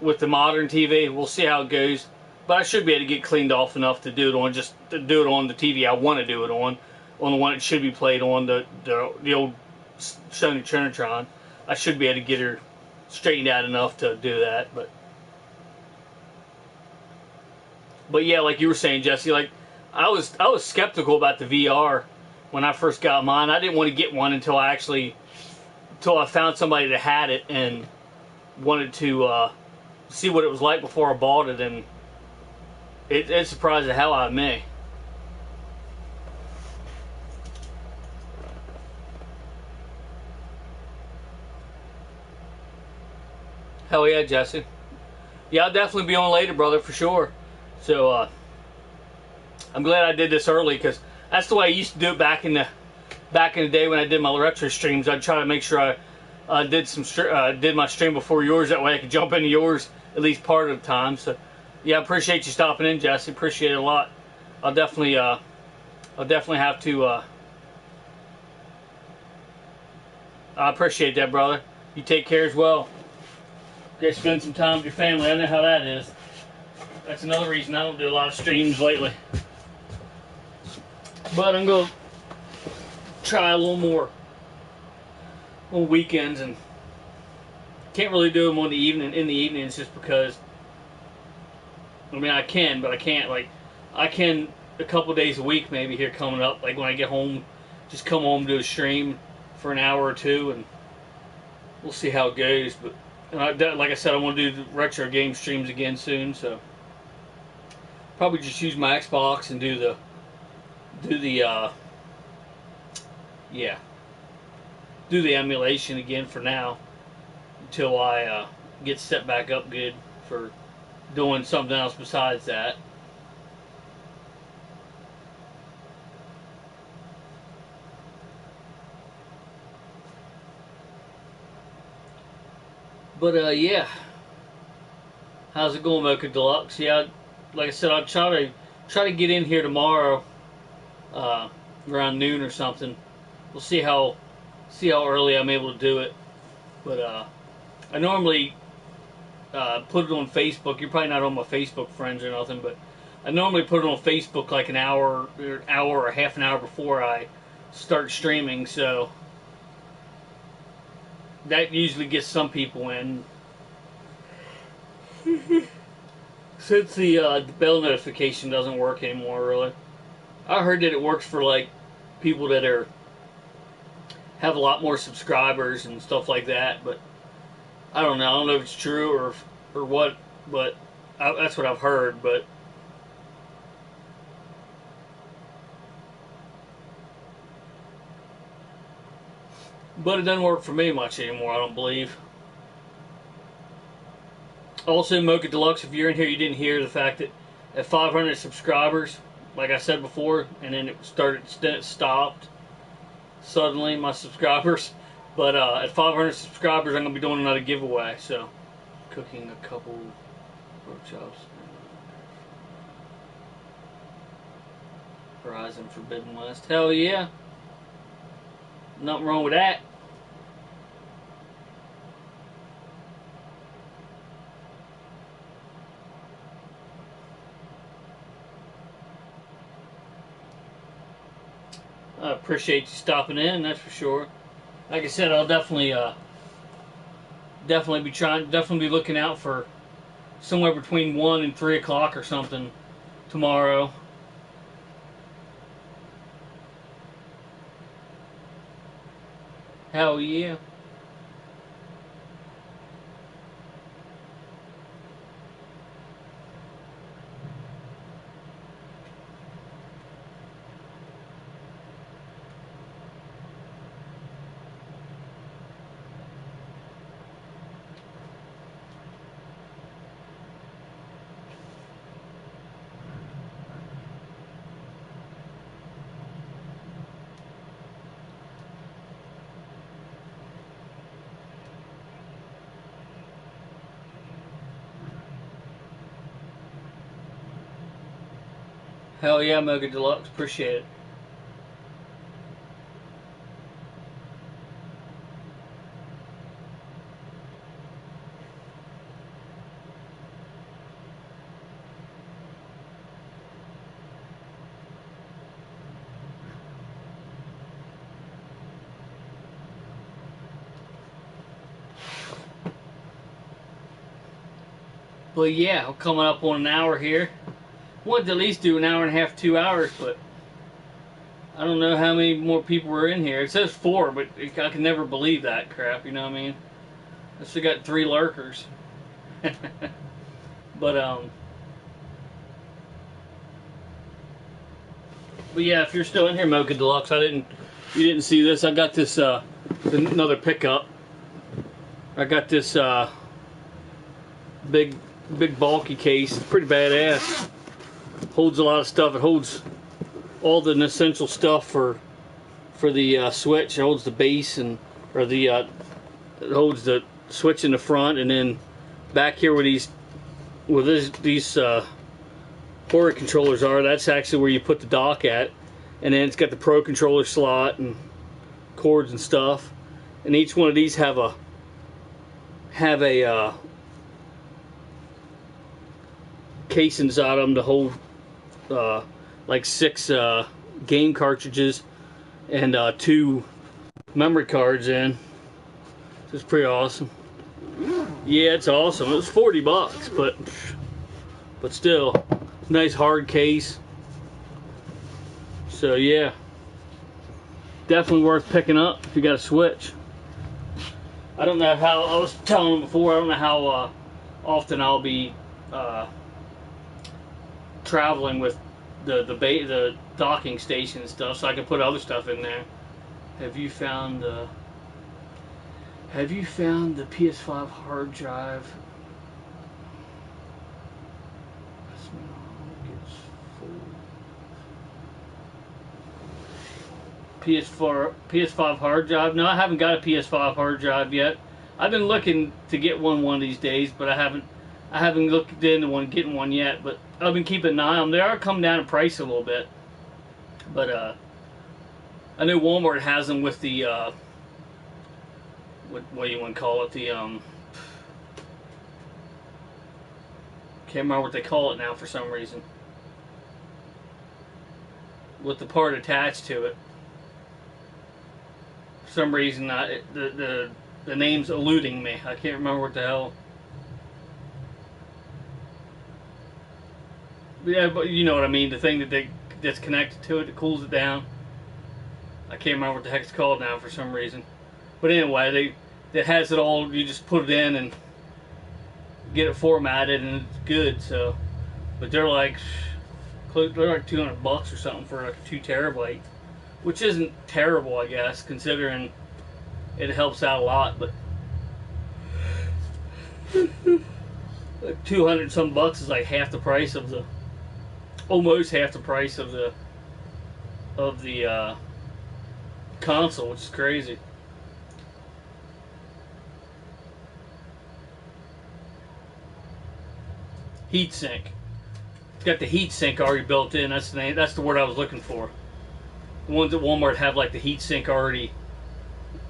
modern TV. We'll see how it goes, but I should be able to get cleaned off enough to do it on the TV I want to do it on the one it should be played on, the old Sony Trinitron. I should be able to get her straightened out enough to do that, but yeah, like you were saying, Jesse, like I was skeptical about the VR when I first got mine. I didn't want to get one until I found somebody that had it and wanted to see what it was like before I bought it, and it surprised the hell out of me. Hell yeah, Jesse. Yeah, I'll definitely be on later, brother, for sure. So I'm glad I did this early, because that's the way I used to do it back in the day when I did my retro streams. I'd try to make sure I did my stream before yours. That way I could jump into yours at least part of the time. So yeah, I appreciate you stopping in, Jesse. Appreciate it a lot. I'll definitely have to. I appreciate that, brother. You take care as well. Okay, spend some time with your family. I know how that is. That's another reason I don't do a lot of streams lately. But I'm going to try a little more on weekends, and can't really do them in the evenings just because, I mean, I can, but I can't. Like, I can a couple days a week maybe here coming up. Like when I get home, just come home, do a stream for an hour or two, and we'll see how it goes. But like I said, I want to do the retro game streams again soon, so probably just use my Xbox and do the emulation again for now until I get set back up good for doing something else besides that. But yeah, how's it going, Mocha Deluxe? Yeah, like I said, I'll try to get in here tomorrow around noon or something. We'll see how early I'm able to do it. But I normally put it on Facebook. You're probably not on my Facebook friends or nothing, but I normally put it on Facebook like an hour or half an hour before I start streaming, so that usually gets some people in. Since the bell notification doesn't work anymore, really. I heard that it works for like people that have a lot more subscribers and stuff like that, but I don't know. I don't know if it's true or what, but that's what I've heard. But it doesn't work for me much anymore, I don't believe. Also, Mocha Deluxe, if you're in here, you didn't hear the fact that at 500 subscribers, like I said before, and then it stopped suddenly, my subscribers. But at 500 subscribers, I'm going to be doing another giveaway. So, cooking a couple pork chops. Horizon Forbidden West. Hell yeah. Nothing wrong with that. I appreciate you stopping in, that's for sure. Like I said, I'll definitely be looking out for somewhere between 1 and 3 o'clock or something tomorrow. Hell yeah. Hell yeah, Mega Deluxe. Appreciate it. But yeah, I'm coming up on an hour here. wanted to at least do an hour and a half, 2 hours, but I don't know how many more people were in here. It says 4, but I can never believe that crap, you know what I mean? I still got 3 lurkers. But yeah, if you're still in here, Mocha Deluxe, you didn't see this. I got this, another pickup. I got this, big bulky case. It's pretty badass. Holds a lot of stuff. It holds all the essential stuff for the switch. It holds the base or the it holds the switch in the front, and then back here where these port controllers are, that's actually where you put the dock at, and then it's got the Pro controller slot and cords and stuff, and each one of these have a case inside them to hold like 6 game cartridges and 2 memory cards in. It's pretty awesome. Yeah, it's awesome. It was $40, but still, nice hard case. So yeah, definitely worth picking up if you got a Switch. I don't know how, I was telling them before, I don't know how often I'll be traveling with the docking station and stuff, so I can put other stuff in there. Have you found the PS5 hard drive? PS5 hard drive? No, I haven't got a PS5 hard drive yet. I've been looking to get one of these days, but I haven't looked into getting one yet. But I've been keeping an eye on them. They are coming down in price a little bit, but I know Walmart has them with the what do you want to call it? The can't remember what they call it now for some reason. With the part attached to it. For some reason, the name's eluding me. I can't remember what the hell. Yeah, but you know what I mean. The thing that's connected to it that cools it down. I can't remember what the heck it's called now for some reason. But anyway, it has it all. You just put it in and get it formatted, and it's good. So, but they're like $200 or something for like a 2 terabyte, which isn't terrible, I guess, considering it helps out a lot. But like 200 some bucks is like half the price of almost half the price of the console, which is crazy. Heatsink. It's got the heatsink already built in. That's the name. That's the word I was looking for. The ones at Walmart have like the heatsink already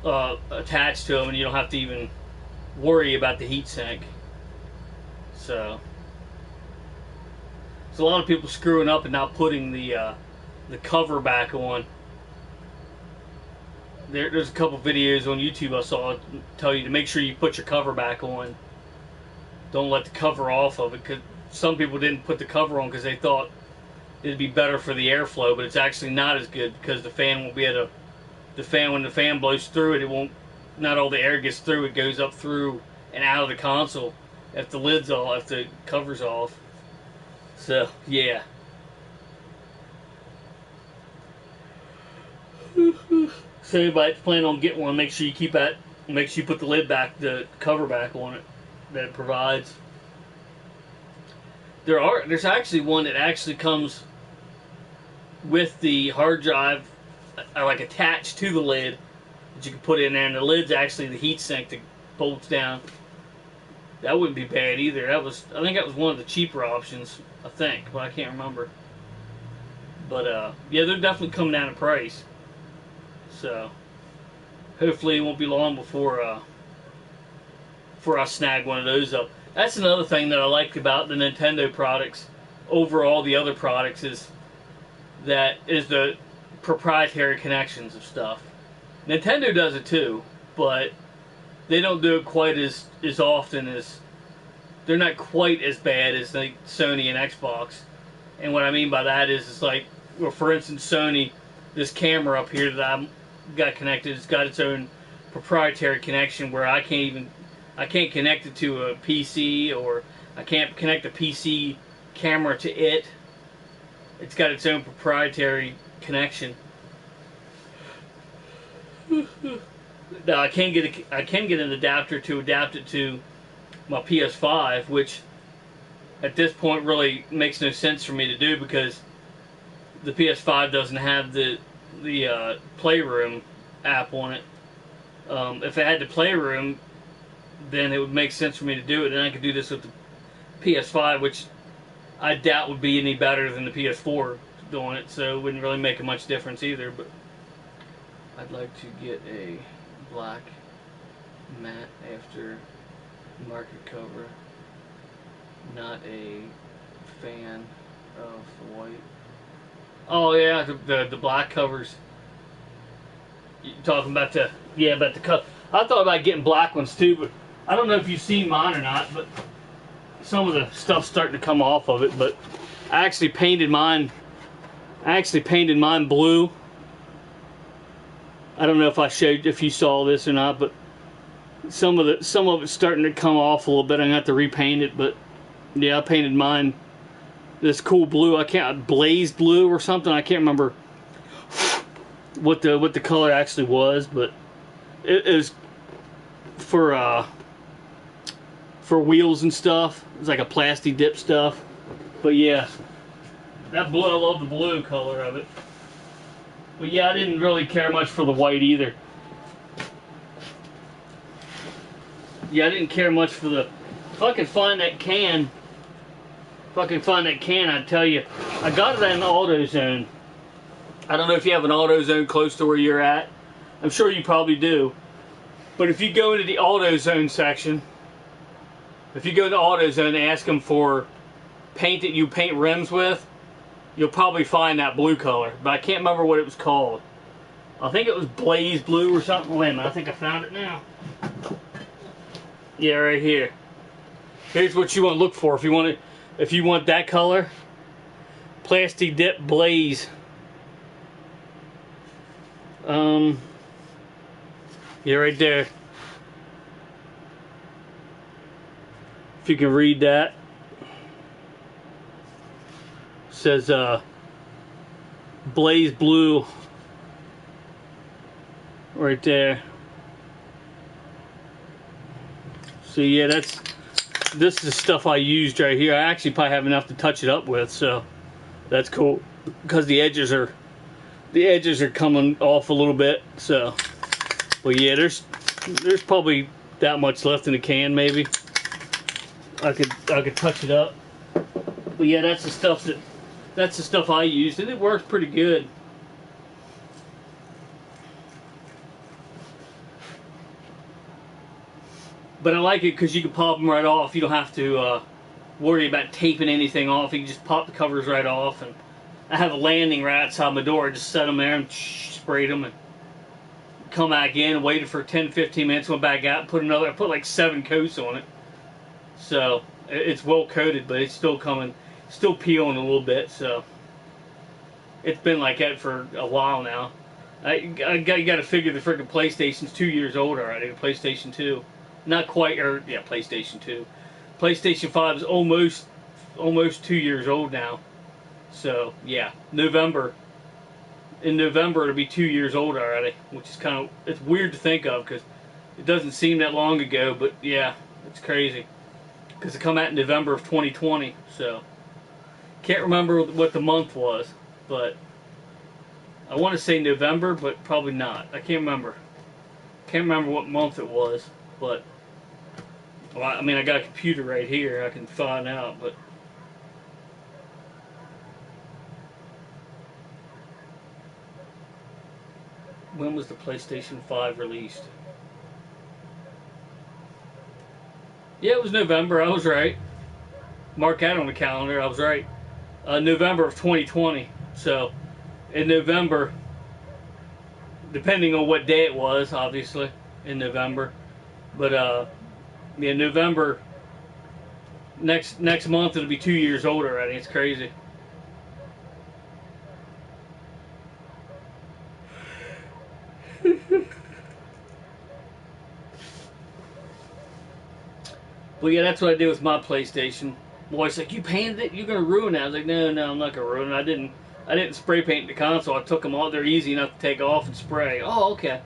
attached to them, and you don't have to even worry about the heatsink. So there's a lot of people screwing up and not putting the cover back on. There's a couple videos on YouTube I saw tell you to make sure you put your cover back on. Don't let the cover off of it, because some people didn't put the cover on because they thought it'd be better for the airflow, but it's actually not as good because the fan won't be able to. When the fan blows through it, it won't. Not all the air gets through. It goes up through and out of the console if the lid's off, if the cover's off. So yeah. So anybody that's planning on getting one, make sure you put the lid back, the cover back on it that it provides. There's actually one that actually comes with the hard drive, like attached to the lid, that you can put in there, and the lid's actually the heatsink that bolts down. That wouldn't be bad either. I think that was one of the cheaper options, I think, but I can't remember. But yeah, they're definitely coming down in price. So hopefully it won't be long before I snag one of those up. That's another thing that I like about the Nintendo products over all the other products is the proprietary connections of stuff. Nintendo does it too, but they don't do it quite as often as. They're not quite as bad as like Sony and Xbox. And what I mean by that is, it's like, well, for instance, Sony, this camera up here that I got connected, it's got its own proprietary connection where I can't connect it to a PC, or I can't connect a PC camera to it. It's got its own proprietary connection. Now I can get an adapter to adapt it to my PS5, which at this point really makes no sense for me to do because the PS5 doesn't have the Playroom app on it. If it had the Playroom, then it would make sense for me to do it, and I could do this with the PS5, which I doubt would be any better than the PS4 doing it, so it wouldn't really make a much difference either. But I'd like to get a black matte after market cover, not a fan of the white. Oh yeah, the black covers. You talking about the cover? I thought about getting black ones too, but I don't know if you've seen mine or not. But some of the stuff's starting to come off of it. But I actually painted mine. Blue. I don't know if you saw this or not, but some of it's starting to come off a little bit. I'm gonna have to repaint it, but yeah, I painted mine this cool blue. Blazed blue or something. I can't remember what the color actually was, but it is for wheels and stuff. It's like a plastic dip stuff. But yeah, that blue, I love the blue color of it. But yeah, I didn't really care much for the white either. Yeah, I didn't care much for the... If I could find that can, I'd tell you. I got it at an AutoZone. I don't know if you have an AutoZone close to where you're at. I'm sure you probably do. But if you go into the AutoZone section, if you go to AutoZone and ask them for paint that you paint rims with, you'll probably find that blue color. But I can't remember what it was called. I think it was Blaze Blue or something. Wait a minute, I think I found it now. Yeah, right here. Here's what you want to look for if you want that color. Plastic Dip Blaze. Yeah, right there. If you can read that. It says Blaze Blue right there. So yeah, this is the stuff I used right here. I actually probably have enough to touch it up with, so that's cool because the edges are coming off a little bit. So, but yeah, there's probably that much left in the can. Maybe I could touch it up. But yeah, that's the stuff I used, and it works pretty good. But I like it because you can pop them right off. You don't have to worry about taping anything off. You can just pop the covers right off. And I have a landing right outside my door. I just set them there and sprayed them and come back in. Waited for 10-15 minutes. Went back out. I put like 7 coats on it. So it's well coated, but it's still peeling a little bit. So it's been like that for a while now. You got to figure the freaking PlayStation's 2 years old already. The PlayStation 2. Not quite, or yeah, PlayStation 2. PlayStation 5 is almost 2 years old now. So yeah, in November it'll be 2 years old already, which is it's weird to think of because it doesn't seem that long ago. But yeah, it's crazy because it come out in November of 2020. So can't remember what the month was, but I want to say November, but probably not. I can't remember. Can't remember what month it was. But, well, I mean, I got a computer right here. I can find out, but... When was the PlayStation 5 released? Yeah, it was November. I was right. Mark that on the calendar. I was right. November of 2020. So, in November, depending on what day it was, obviously, in November. But yeah, November next month it'll be 2 years old already. It's crazy. But yeah, that's what I did with my PlayStation. Boy's like, you painted it? You're gonna ruin it. I was like, no, I'm not gonna ruin it. I didn't spray paint the console. I took them all. They're easy enough to take off and spray. Oh, okay.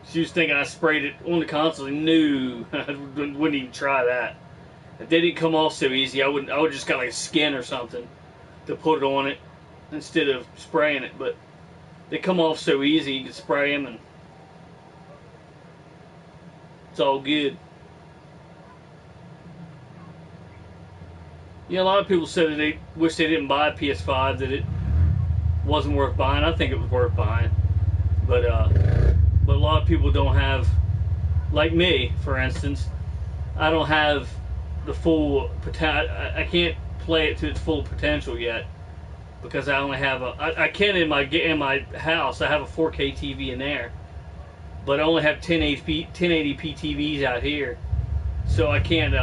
She was thinking I sprayed it on the console. No, I wouldn't even try that. If they didn't come off so easy, I would just got like a skin or something to put it on it instead of spraying it. But they come off so easy, you can spray them and it's all good. Yeah, a lot of people said that they wish they didn't buy a PS5, that it wasn't worth buying. I think it was worth buying, but a lot of people don't have, like me, for instance. I don't have the full potential. I can't play it to its full potential yet because I only have I can in my house. I have a 4K TV in there, but I only have 1080p TVs out here, so I can't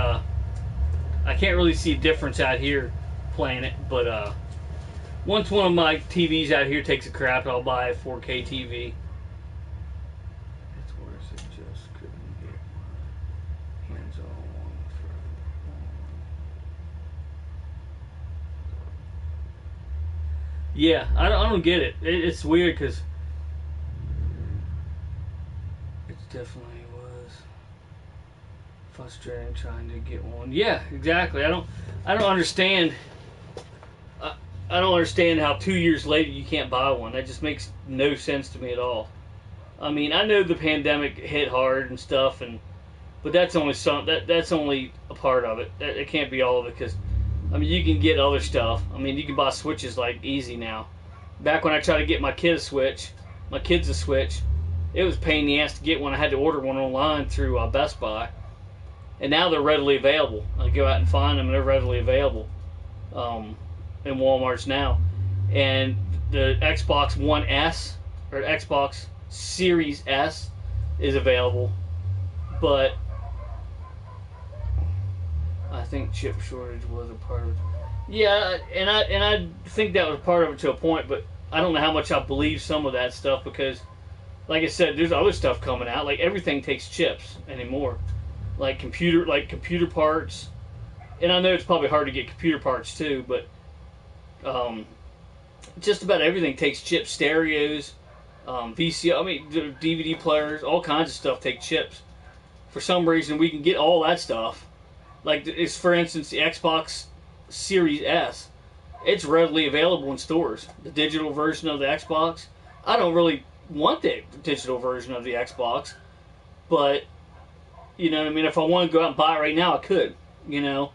really see a difference out here playing it. But once one of my TVs out here takes a crap, I'll buy a 4K TV. It's worse. I just couldn't get my hands on for yeah, I don't get it. It's weird because it definitely was frustrating trying to get one. Yeah, exactly. I don't understand. I don't understand how 2 years later you can't buy one. That just makes no sense to me at all. I mean, I know the pandemic hit hard and stuff, but that's only that's only a part of it. It can't be all of it because, I mean, you can get other stuff. I mean, you can buy Switches like easy now. Back when I tried to get my kids a Switch, it was a pain in the ass to get one. I had to order one online through Best Buy, and now they're readily available. I go out and find them, and they're readily available in Walmart's now. And the Xbox One S or Xbox Series S is available, but I think chip shortage was a part of it. Yeah, and I think that was part of it to a point, but I don't know how much I believe some of that stuff because, like I said, there's other stuff coming out. Like everything takes chips anymore, like computer parts. And I know it's probably hard to get computer parts too, but just about everything takes chips. Stereos, VCR, I mean DVD players, all kinds of stuff take chips. For some reason, we can get all that stuff. Like, it's, for instance, the Xbox Series S. It's readily available in stores. The digital version of the Xbox. I don't really want the digital version of the Xbox, but, you know what I mean? If I want to go out and buy it right now, I could, you know?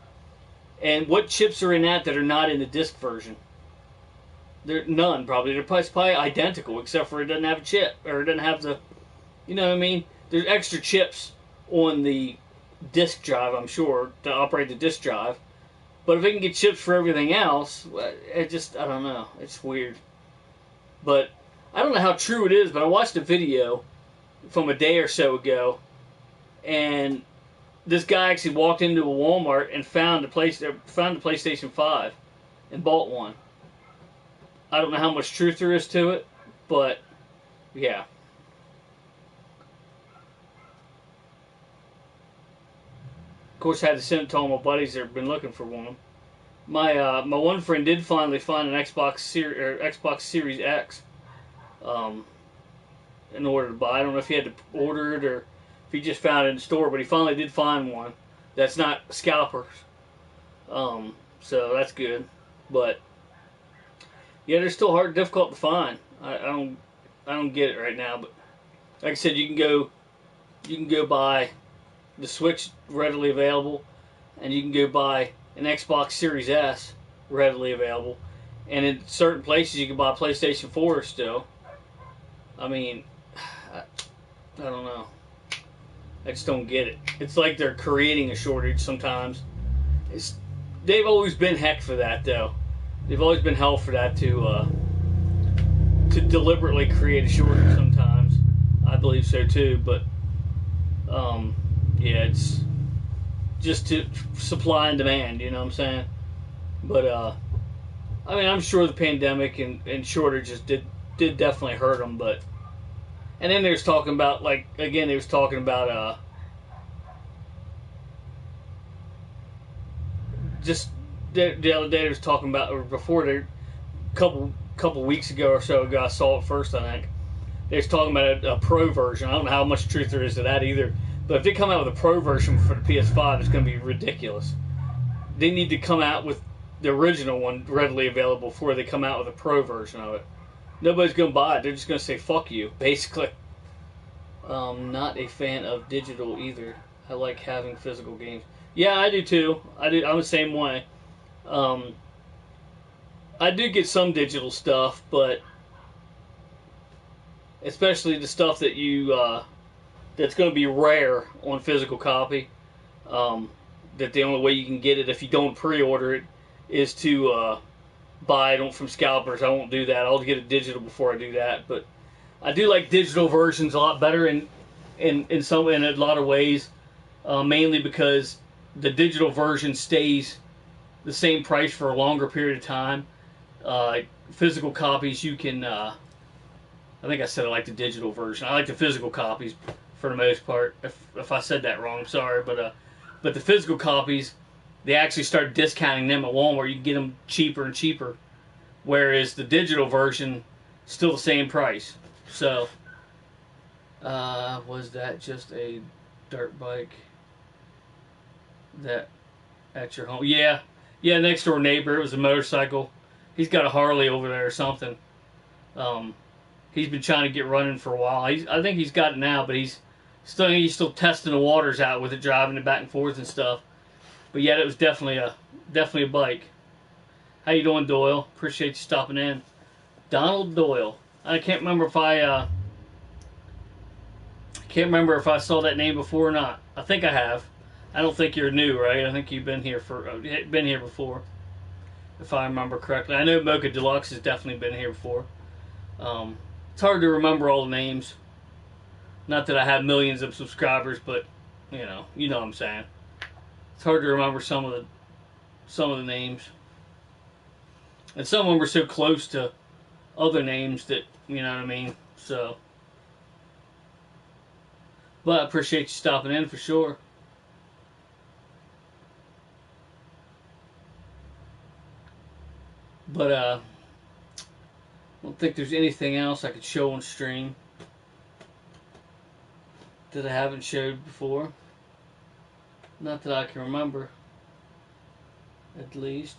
And what chips are in that are not in the disc version? There none, probably. They're probably identical, except for it doesn't have a chip, or it doesn't have the, you know what I mean? There's extra chips on the disk drive, I'm sure, to operate the disk drive. But if they can get chips for everything else, I don't know. It's weird. But I don't know how true it is, but I watched a video from a day or so ago, and this guy actually walked into a Walmart and found the PlayStation 5 and bought one. I don't know how much truth there is to it, but yeah. Of course, I had to send it to all my buddies that have been looking for one. My one friend did finally find an Xbox Series X in order to buy. I don't know if he had to order it or if he just found it in the store, but he finally did find one that's not scalpers. So that's good. But yeah, they're still difficult to find. I don't get it right now. But like I said, you can go buy the Switch readily available, and you can go buy an Xbox Series S readily available, and in certain places you can buy a PlayStation 4 still. I mean, I don't know. I just don't get it. It's like they're creating a shortage sometimes. They've always been heck for that, though. They've always been hell for that to deliberately create a shortage sometimes. I believe so too, but yeah, it's just to supply and demand, you know what I'm saying? But I mean, I'm sure the pandemic and shortages did definitely hurt them, but and then they was talking about, like, again, they was talking about just the other day, I was talking about, or before, there, couple weeks ago or so ago, I saw it first, I think. They was talking about a pro version. I don't know how much truth there is to that either. But if they come out with a pro version for the PS5, it's going to be ridiculous. They need to come out with the original one readily available before they come out with a pro version of it. Nobody's going to buy it. They're just going to say, fuck you, basically. Not a fan of digital either. I like having physical games. Yeah, I do too. I'm the same way. I do get some digital stuff, but especially the stuff that that's going to be rare on physical copy. That the only way you can get it if you don't pre-order it is to buy it from scalpers. I won't do that. I'll get it digital before I do that. But I do like digital versions a lot better in a lot of ways. Mainly because the digital version stays the same price for a longer period of time. Physical copies, you can. I think I said I like the digital version. I like the physical copies for the most part. If I said that wrong, I'm sorry. But the physical copies, they actually start discounting them at Walmart. You can get them cheaper and cheaper, whereas the digital version, still the same price. So, was that just a dirt bike that at your home? Yeah, next door neighbor. It was a motorcycle. He's got a Harley over there or something. He's been trying to get running for a while. I think he's got it now, but he's still testing the waters out with it, driving it back and forth and stuff. But yeah, it was definitely a bike. How you doing, Doyle? Appreciate you stopping in. Donald Doyle. I can't remember if I saw that name before or not. I think I have. I don't think you're new, right? I think you've been here before, if I remember correctly. I know Mocha Deluxe has definitely been here before. It's hard to remember all the names. Not that I have millions of subscribers, but you know what I'm saying. It's hard to remember some of the names, and some of them were so close to other names that you know what I mean. So, but I appreciate you stopping in for sure. But I don't think there's anything else I could show on stream that I haven't showed before. Not that I can remember, at least.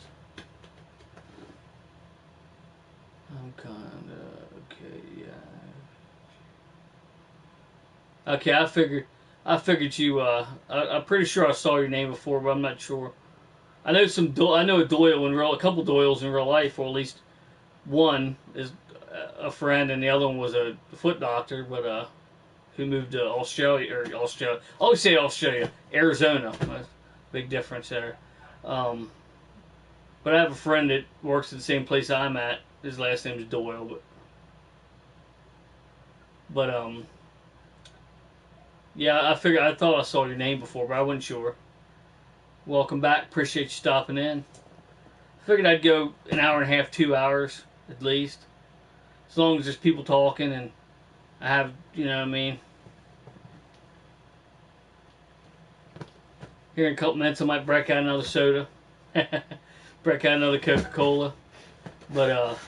I'm kinda okay, yeah. Okay, I figured you. I'm pretty sure I saw your name before, but I'm not sure. I know a Doyle a couple Doyles in real life, or at least one is a friend, and the other one was a foot doctor, but who moved to Australia. I always say Australia, Arizona. Big difference there. But I have a friend that works at the same place I'm at. His last name is Doyle, but yeah, I thought I saw your name before, but I wasn't sure. Welcome back. Appreciate you stopping in. I figured I'd go an hour and a half, 2 hours at least, as long as there's people talking and I have, you know what I mean. Here in a couple minutes, I might break out another soda, break out another Coca-Cola. But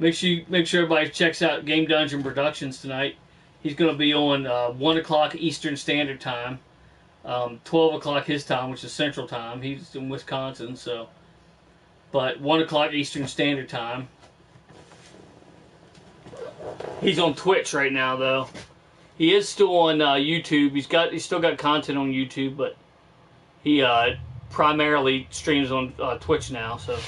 make sure everybody checks out Game Dungeon Productions tonight. He's going to be on 1 o'clock Eastern Standard Time, 12 o'clock his time, which is Central Time. He's in Wisconsin, so. But 1 o'clock Eastern Standard Time. He's on Twitch right now, though. He is still on YouTube. He's still got content on YouTube, but he primarily streams on Twitch now. So.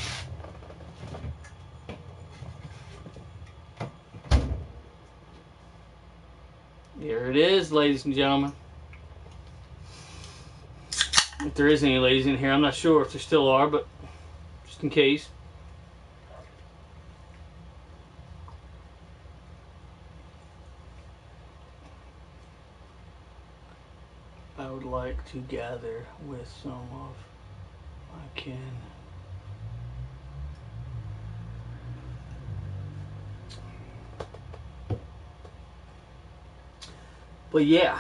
There it is, ladies and gentlemen. If there is any ladies in here, I'm not sure if there still are, but just in case. I would like to gather with some of my kin. But yeah.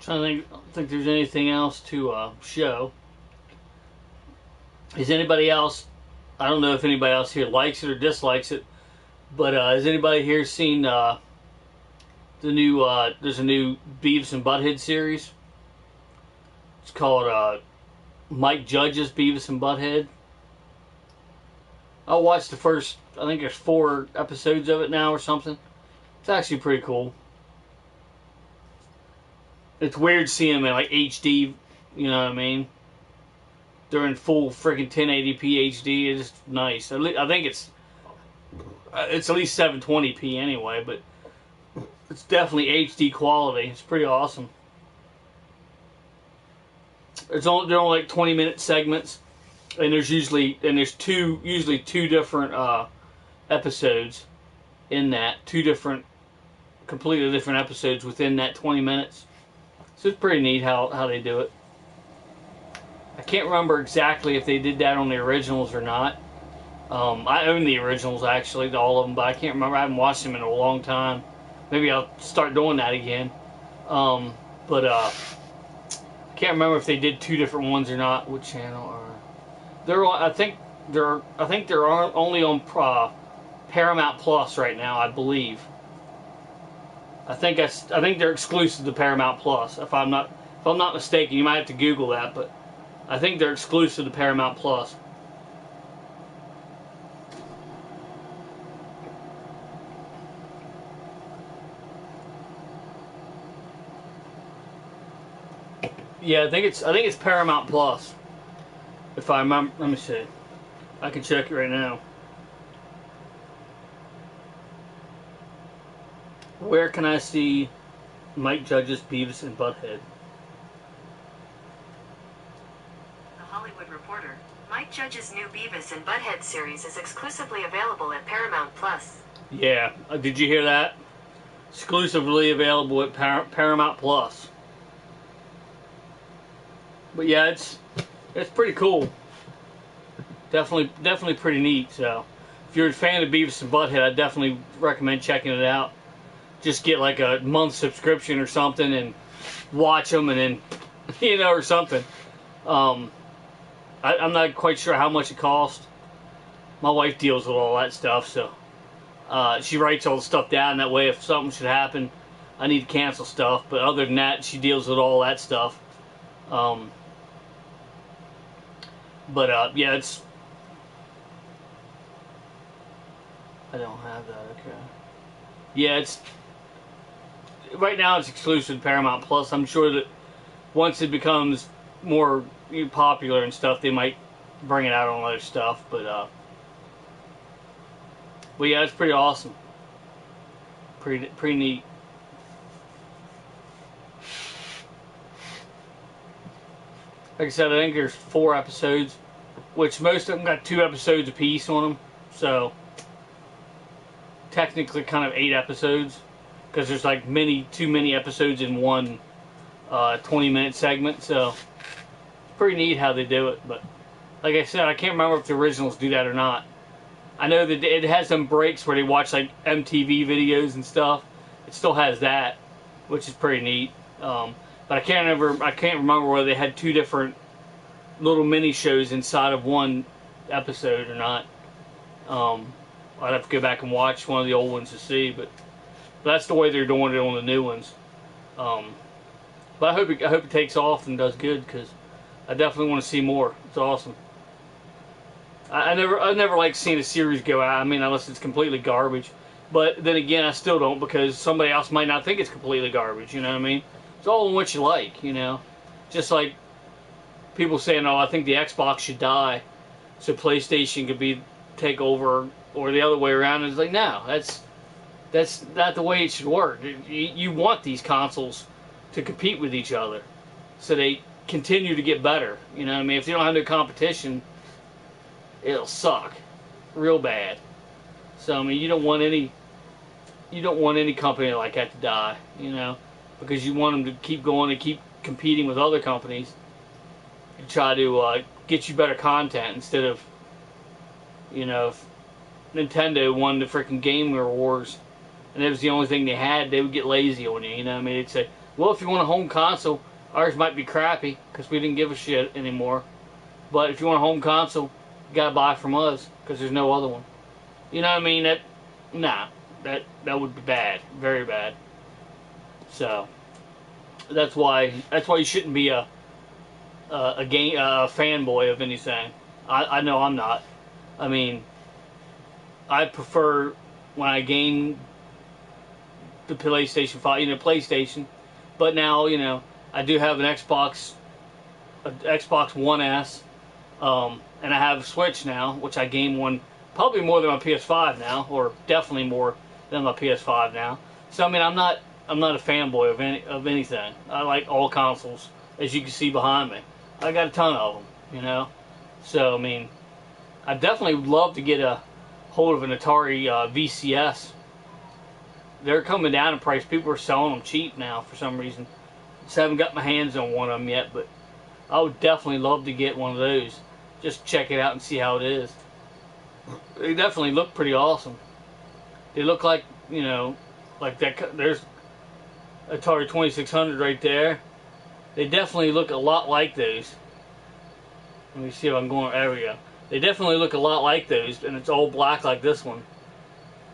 So I don't think there's anything else to show. Is anybody else? I don't know if anybody else here likes it or dislikes it, but has anybody here seen the new? There's a new Beavis and Butthead series. It's called Mike Judge's Beavis and Butthead. I watched the first. I think there's 4 episodes of it now or something. It's actually pretty cool. It's weird seeing them in like HD. You know what I mean? They're in full freaking 1080p HD. It's just nice. I think it's at least 720p anyway, but it's definitely HD quality. It's pretty awesome. They're only like 20-minute segments, and there's usually two different episodes in that. 2 different, completely different episodes within that 20 minutes. So it's pretty neat how they do it. I can't remember exactly if they did that on the originals or not. I own the originals, actually, all of them, but I can't remember. I haven't watched them in a long time. Maybe I'll start doing that again. I can't remember if they did 2 different ones or not. What channel are they're on? I think they're only on Paramount Plus right now, I believe. I think they're exclusive to Paramount Plus. If I'm not mistaken, you might have to Google that, but I think they're exclusive to Paramount Plus. Yeah, I think it's Paramount Plus. If I remember, let me see. I can check it right now. Where can I see Mike Judge's Beavis and Butthead? Hollywood Reporter. Mike Judge's new Beavis and Butthead series is exclusively available at Paramount Plus. Yeah, did you hear that? Exclusively available at Paramount Plus. But yeah, it's pretty cool. Definitely pretty neat. So, if you're a fan of Beavis and Butthead, I definitely recommend checking it out. Just get like a month subscription or something and watch them, and then or something. I'm not quite sure how much it costs. My wife deals with all that stuff, so she writes all the stuff down. That way, if something should happen, I need to cancel stuff. But other than that, she deals with all that stuff. Yeah, it's. I don't have that. Okay. Yeah, it's. Right now, it's exclusive to Paramount Plus. I'm sure that once it becomes more popular and stuff, they might bring it out on other stuff. But yeah, it's pretty awesome. Pretty neat. Like I said, I think there's 4 episodes, which most of them got 2 episodes apiece on them. So technically, kind of 8 episodes, because there's like too many episodes in one 20-minute segment. So it's pretty neat how they do it. But like I said, I can't remember if the originals do that or not. I know that it has some breaks where they watch like MTV videos and stuff. It still has that, which is pretty neat. But I can't remember whether they had 2 different little mini shows inside of one episode or not. I'd have to go back and watch one of the old ones to see, but that's the way they're doing it on the new ones. But I hope it takes off and does good, because I definitely want to see more. It's awesome. I never like seeing a series go out. I mean, unless it's completely garbage. But then again, I still don't, because somebody else might not think it's completely garbage. You know what I mean? It's all in what you like, Just like people saying, "Oh, I think the Xbox should die, so PlayStation could take over," or the other way around. And it's like, no, that's not the way it should work. You want these consoles to compete with each other, so they continue to get better. You know what I mean? If you don't have no competition, it'll suck real bad. So I mean, you don't want any company like that to die, because you want them to keep going and keep competing with other companies to try to get you better content, instead of, if Nintendo won the freaking Game Wars and it was the only thing they had, they would get lazy on you. I mean, they'd say, Well, if you want a home console, ours might be crappy because we didn't give a shit anymore. But if you want a home console, you gotta buy it from us because there's no other one. You know what I mean? That would be bad, very bad. So that's why you shouldn't be a fanboy of anything. I know I'm not. I mean, I prefer when I game the PlayStation 5, PlayStation. But now, I do have an Xbox One S, and I have a Switch now, which I game one probably more than my PS5 now, or definitely more than my PS5 now. So I mean, I'm not a fanboy of anything. I like all consoles, as you can see behind me. I got a ton of them, So I mean, I definitely would love to get a hold of an Atari VCS. They're coming down in price. People are selling them cheap now for some reason. Just haven't got my hands on one of them yet, but I would definitely love to get one of those. Just check it out and see how it is. They definitely look pretty awesome. They look like, like that. There's Atari 2600 right there. They definitely look a lot like those. Let me see if I'm going. There we go. They definitely look a lot like those, and it's all black like this one.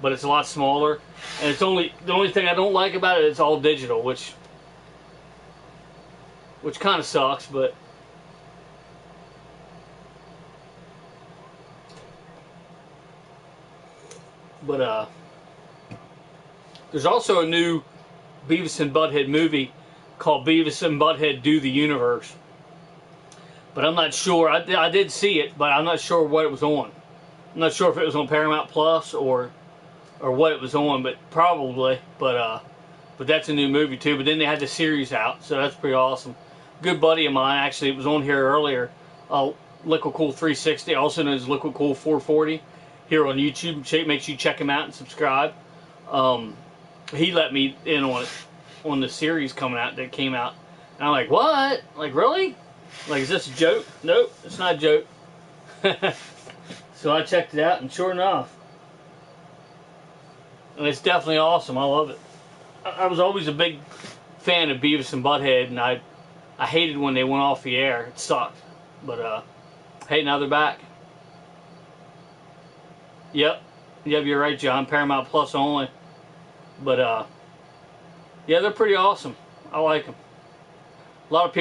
But it's a lot smaller, and it's the only thing I don't like about it is it's all digital, which kind of sucks, but there's also a new Beavis and Butthead movie called Beavis and Butthead Do the Universe. But I'm not sure. I did see it, but I'm not sure what it was on. I'm not sure if it was on Paramount Plus or what it was on, but probably. But that's a new movie too. But then they had the series out, so that's pretty awesome. Good buddy of mine, actually, it was on here earlier. Liquid Cool 360, also known as Liquid Cool 440, here on YouTube. Make sure you check him out and subscribe. He let me in on it, on the series that came out. And I'm like, what? Like, really? Like, is this a joke? Nope, it's not a joke. So I checked it out, and sure enough, and it's definitely awesome. I love it. I was always a big fan of Beavis and Butthead, and I hated when they went off the air. It sucked. But hey, now they're back. Yep, you're right, John. Paramount Plus only. But yeah, they're pretty awesome. I like them. A lot of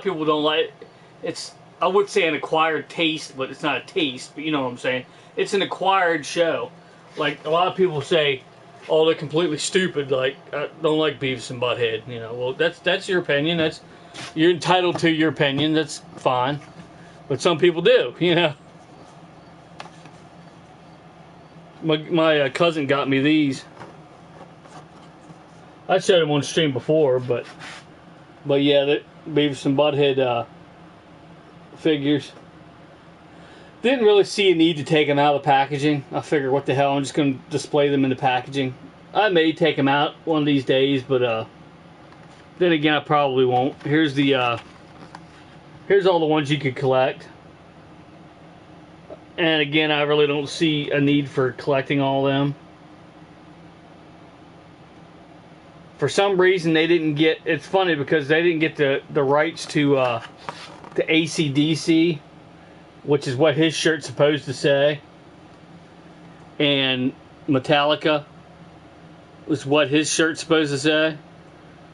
people don't like it. It's, I would say, an acquired taste, but it's not a taste. But you know what I'm saying. It's an acquired show. Like, a lot of people say, oh, they're completely stupid. Like, I don't like Beavis and Butthead. Well, that's your opinion. You're entitled to your opinion. That's fine. But some people do. My cousin got me these. I showed them on stream before, but yeah, the Beavis and Butthead figures. Didn't really see a need to take them out of the packaging. I figured, what the hell, I'm just going to display them in the packaging. I may take them out one of these days, but then again, I probably won't. Here's all the ones you could collect. And again, I really don't see a need for collecting all of them. For some reason, they didn't get... It's funny because they didn't get the rights to AC/DC, which is what his shirt's supposed to say. And Metallica was what his shirt's supposed to say.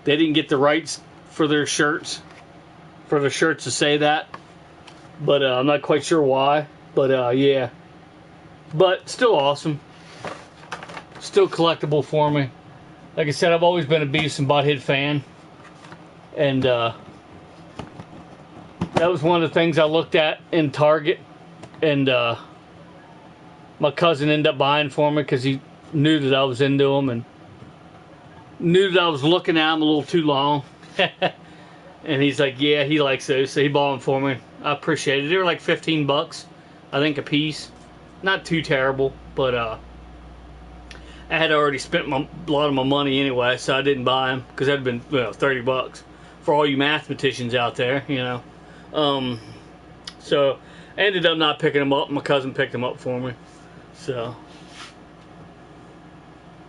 They didn't get the rights for their shirts, to say that. But I'm not quite sure why. But yeah. But still awesome. Still collectible for me. Like I said, I've always been a Beavis and Butthead fan. And that was one of the things I looked at in Target. And my cousin ended up buying for me because he knew that I was into them and knew that I was looking at them a little too long. And he's like, yeah, he likes those, so he bought them for me. I appreciate it. They were like $15, I think, a piece. Not too terrible, but I had already spent a lot of my money anyway, so I didn't buy them because that'd been $30 for all you mathematicians out there, So I ended up not picking them up. My cousin picked them up for me, so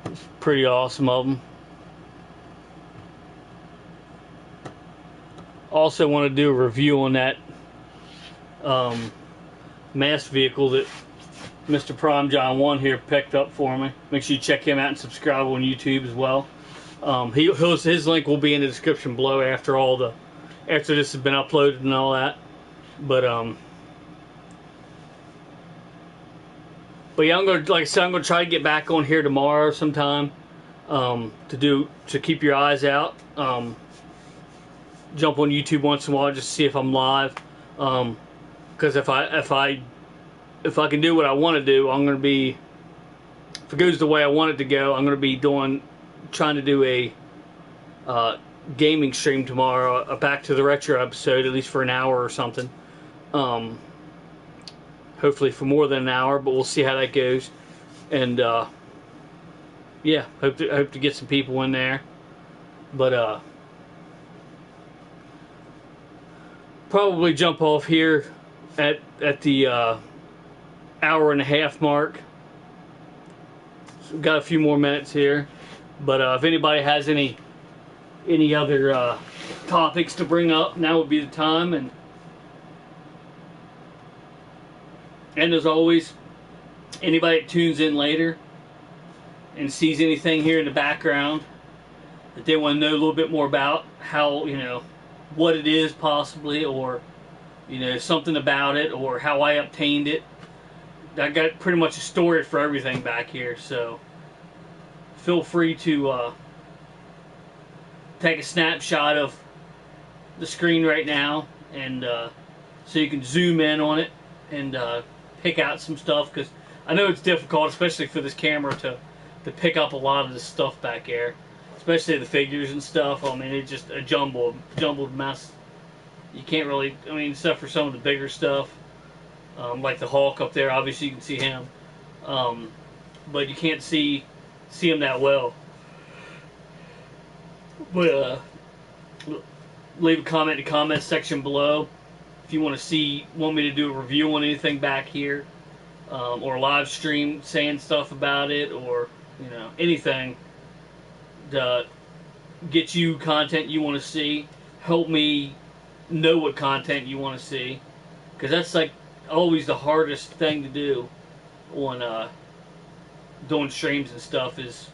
it's pretty awesome of them. also want to do a review on that mass vehicle that Mr. Prime John 1 here picked up for me. Make sure you check him out and subscribe on YouTube as well. His link will be in the description below after this has been uploaded and all that. But yeah, like I said, I'm gonna try to get back on here tomorrow sometime to keep your eyes out. Jump on YouTube once in a while just to see if I'm live. Because if I can do what I want to do, I'm gonna be. If it goes the way I want it to go, I'm gonna be trying to do a gaming stream tomorrow, a Back to the Retro episode, at least for an hour or something. Hopefully for more than an hour, but we'll see how that goes. And yeah, hope to get some people in there. But probably jump off here at the hour and a half mark. So we've got a few more minutes here. But if anybody has any other topics to bring up, now would be the time. And as always, anybody that tunes in later and sees anything here in the background that they want to know a little bit more about, how, what it is possibly, or, something about it, or how I obtained it. I got pretty much a story for everything back here, so feel free to take a snapshot of the screen right now, and so you can zoom in on it and pick out some stuff, because I know it's difficult, especially for this camera, to pick up a lot of this stuff back there, especially the figures and stuff. I mean, it's just a jumbled mess. You can't really, except for some of the bigger stuff, like the Hulk up there. Obviously, you can see him, but you can't see him that well. But leave a comment in the comment section below if you want me to do a review on anything back here, or a live stream saying stuff about it, or anything to get you content you want to see. Help me know what content you want to see, because that's like always the hardest thing to do on doing streams and stuff is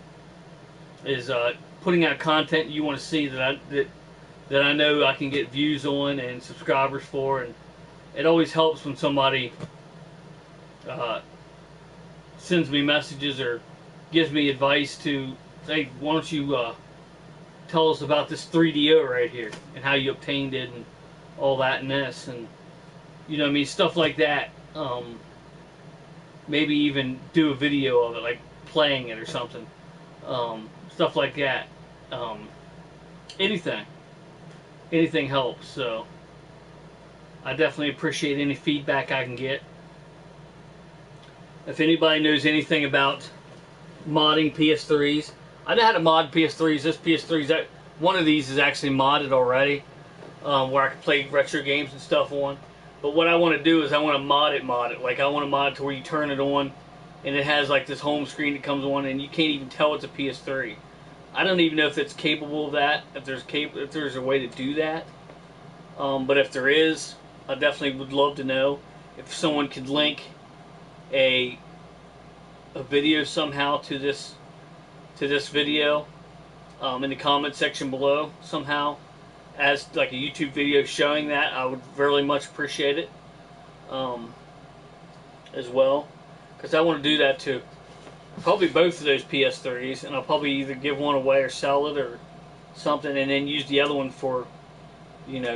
putting out content you want to see that I know I can get views on and subscribers for. And it always helps when somebody sends me messages or gives me advice to say, why don't you tell us about this 3DO right here and how you obtained it and all that and this, and stuff like that. Maybe even do a video of it, like playing it or something. Stuff like that. Anything helps, so I definitely appreciate any feedback I can get. If anybody knows anything about modding PS3s, I know how to mod PS3s. This PS3's, one of these is actually modded already, where I can play retro games and stuff on. But what I want to do is I want to mod it. Like, I want to mod it to where you turn it on and it has like this home screen that comes on and you can't even tell it's a PS3. I don't even know if it's capable of that, if there's a way to do that. But if there is, I definitely would love to know if someone could link a video somehow to this video in the comment section below somehow, as like a YouTube video showing that. I would very much appreciate it as well, because I want to do that too. Probably both of those PS3s, and I'll probably either give one away or sell it or something, and then use the other one for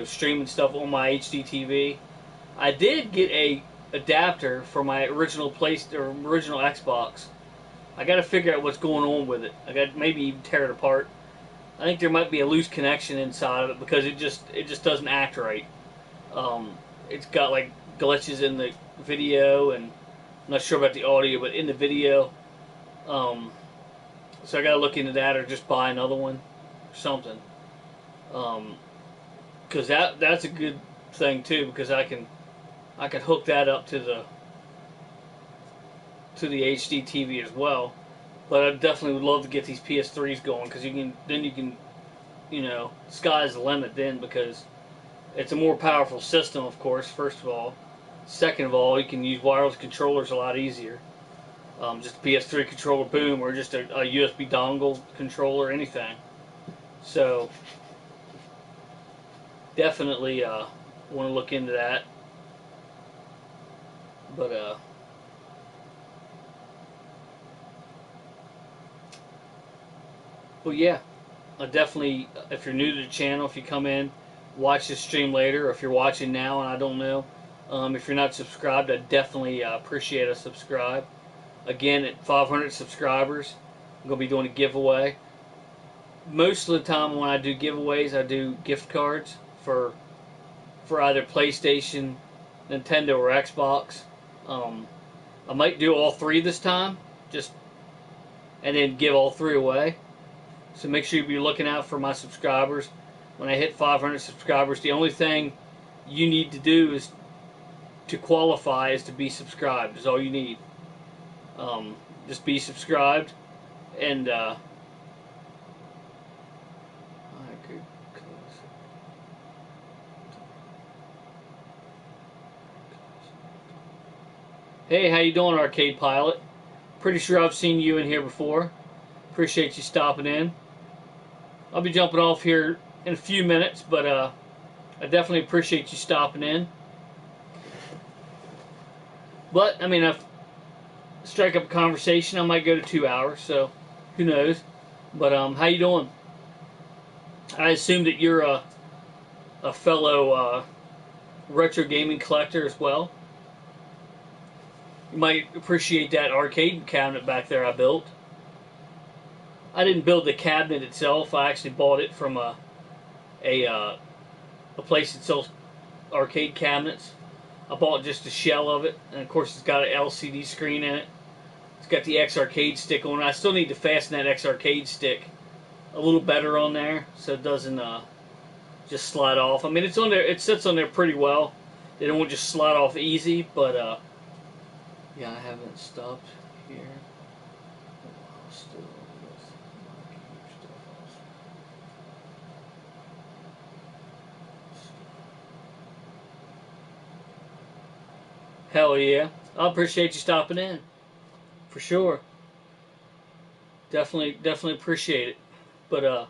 streaming stuff on my HD TV. I did get a adapter for my original original Xbox. I got to figure out what's going on with it. I got maybe even tear it apart. I think there might be a loose connection inside of it, because it just doesn't act right. It's got like glitches in the video, and I'm not sure about the audio, but in the video. So I gotta look into that, or just buy another one or something. Because that's a good thing too, because I can hook that up to the HD TV as well. But I definitely would love to get these PS3s going, because you can sky's the limit then, because It's a more powerful system, of course, first of all. Second of all, you can use wireless controllers a lot easier. Just a PS3 controller, boom, or just a USB dongle controller, anything. So, definitely want to look into that. But yeah, definitely, if you're new to the channel, if you come in, watch this stream later, or if you're watching now and I don't know, if you're not subscribed, I definitely appreciate a subscribe. Again, at 500 subscribers, I'm going to be doing a giveaway. Most of the time when I do giveaways, I do gift cards for either PlayStation, Nintendo, or Xbox. I might do all three this time, and then give all three away. So make sure you be looking out for my subscribers. When I hit 500 subscribers, the only thing you need to do is to qualify is to be subscribed. Is all you need. Just be subscribed, and hey, how you doing, Arcade Pilot? Pretty sure I've seen you in here before. Appreciate you stopping in. I'll be jumping off here in a few minutes, but I definitely appreciate you stopping in. But, I mean, I've strike up a conversation, I might go to 2 hours, so who knows. But how you doing? I assume that you're a fellow retro gaming collector as well. You might appreciate that arcade cabinet back there I built. I didn't build the cabinet itself. I actually bought it from a place that sells arcade cabinets. I bought just a shell of it, and of course it's got an LCD screen in it. It's got the X Arcade stick on it. I still need to fasten that X Arcade stick a little better on there so it doesn't just slide off. I mean, it's on there. It sits on there pretty well. It won't just slide off easy, but yeah, I haven't stopped here. Hell yeah. I appreciate you stopping in. For sure. Definitely appreciate it. But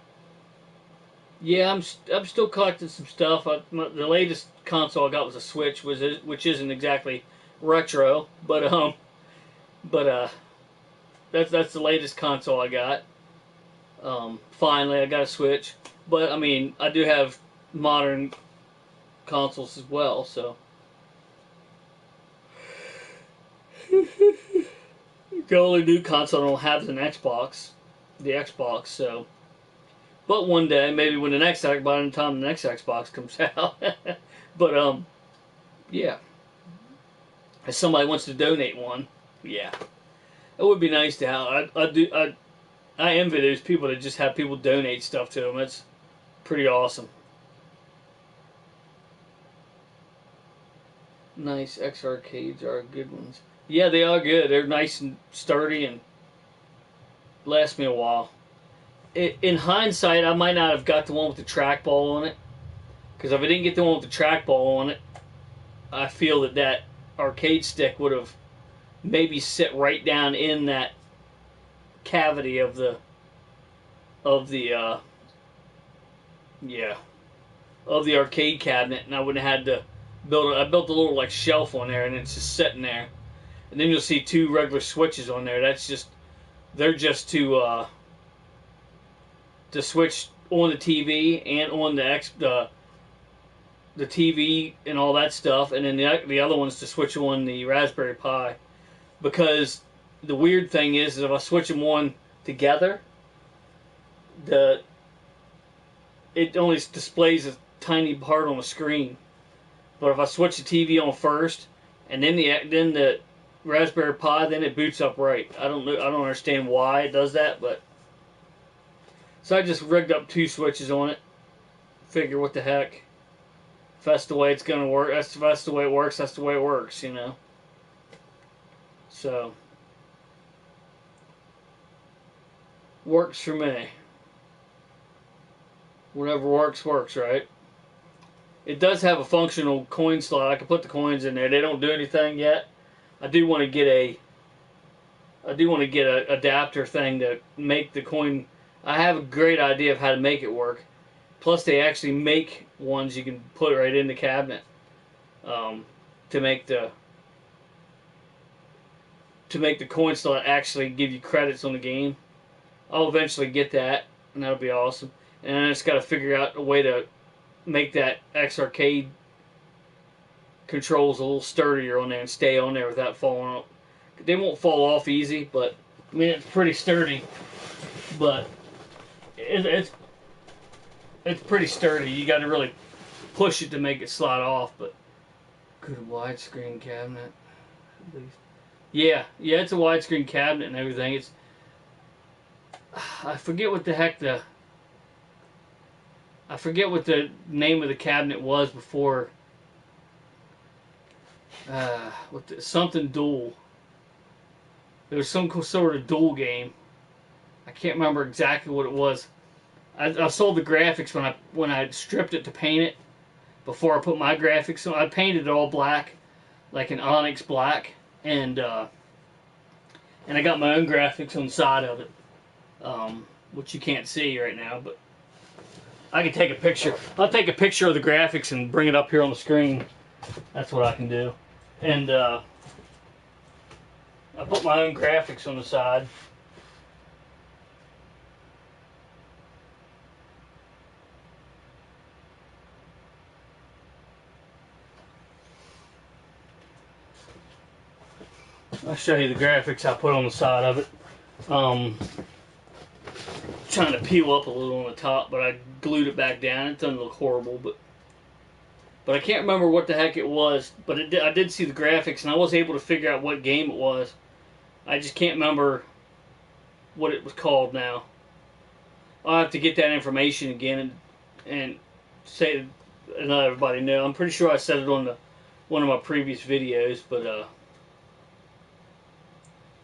yeah, I'm still collecting some stuff. The latest console I got was a Switch, which isn't exactly retro, but that's the latest console I got. Finally, I got a Switch, but I mean, I do have modern consoles as well, so. The only new console I don't have is an Xbox, the Xbox. So, but one day, maybe when by the time the next Xbox comes out. But yeah. If somebody wants to donate one, yeah, it would be nice to have. I envy those people that just have people donate stuff to them. That's pretty awesome. Nice X arcades are good ones. Yeah, they are good. They're nice and sturdy and last me a while. In hindsight, I might not have got the one with the trackball on it, because if I didn't get the one with the trackball on it, I feel that arcade stick would have maybe sit right down in that cavity of the arcade cabinet, and I wouldn't have had to build it. I built a little like shelf on there, and it's just sitting there. And then you'll see two regular switches on there. They're just to switch on the TV and on the TV and all that stuff, and then the other one's to switch on the Raspberry Pi. Because the weird thing is if I switch them on together, it only displays a tiny part on the screen. But if I switch the TV on first, and then the Raspberry Pi, then it boots up right. I don't understand why it does that, but so I just rigged up two switches on it. Figure what the heck. If that's the way it's gonna work, that's the way it works. That's the way it works, you know. So works for me. Whatever works, right? it does have a functional coin slot. I can put the coins in there. They don't do anything yet. I do want to get a adapter thing to make the coin. I have a great idea of how to make it work. Plus, they actually make ones you can put right in the cabinet to make the coin slot actually give you credits on the game. I'll eventually get that, and that'll be awesome. And I just got to figure out a way to make that X Arcade controls a little sturdier on there and stay on there without falling off. They won't fall off easy, but I mean it's pretty sturdy. But it's pretty sturdy. You got to really push it to make it slide off. But good widescreen cabinet. Yeah, it's a widescreen cabinet and everything. It's I forget what the name of the cabinet was before. Something dual. There was some sort of dual game. I can't remember exactly what it was. I sold the graphics when I stripped it to paint it. Before I put my graphics on, I painted it all black, like an onyx black, and I got my own graphics on the side of it, which you can't see right now, but I can take a picture. I'll take a picture of the graphics and bring it up here on the screen. That's what I can do. And I put my own graphics on the side. I'll show you the graphics I put on the side of it. Trying to peel up a little on the top, but I glued it back down. It doesn't look horrible, but I can't remember what the heck it was. But I did see the graphics, and I was able to figure out what game it was. I just can't remember what it was called now. I'll have to get that information again and say and let everybody know. I'm pretty sure I said it on one of my previous videos, but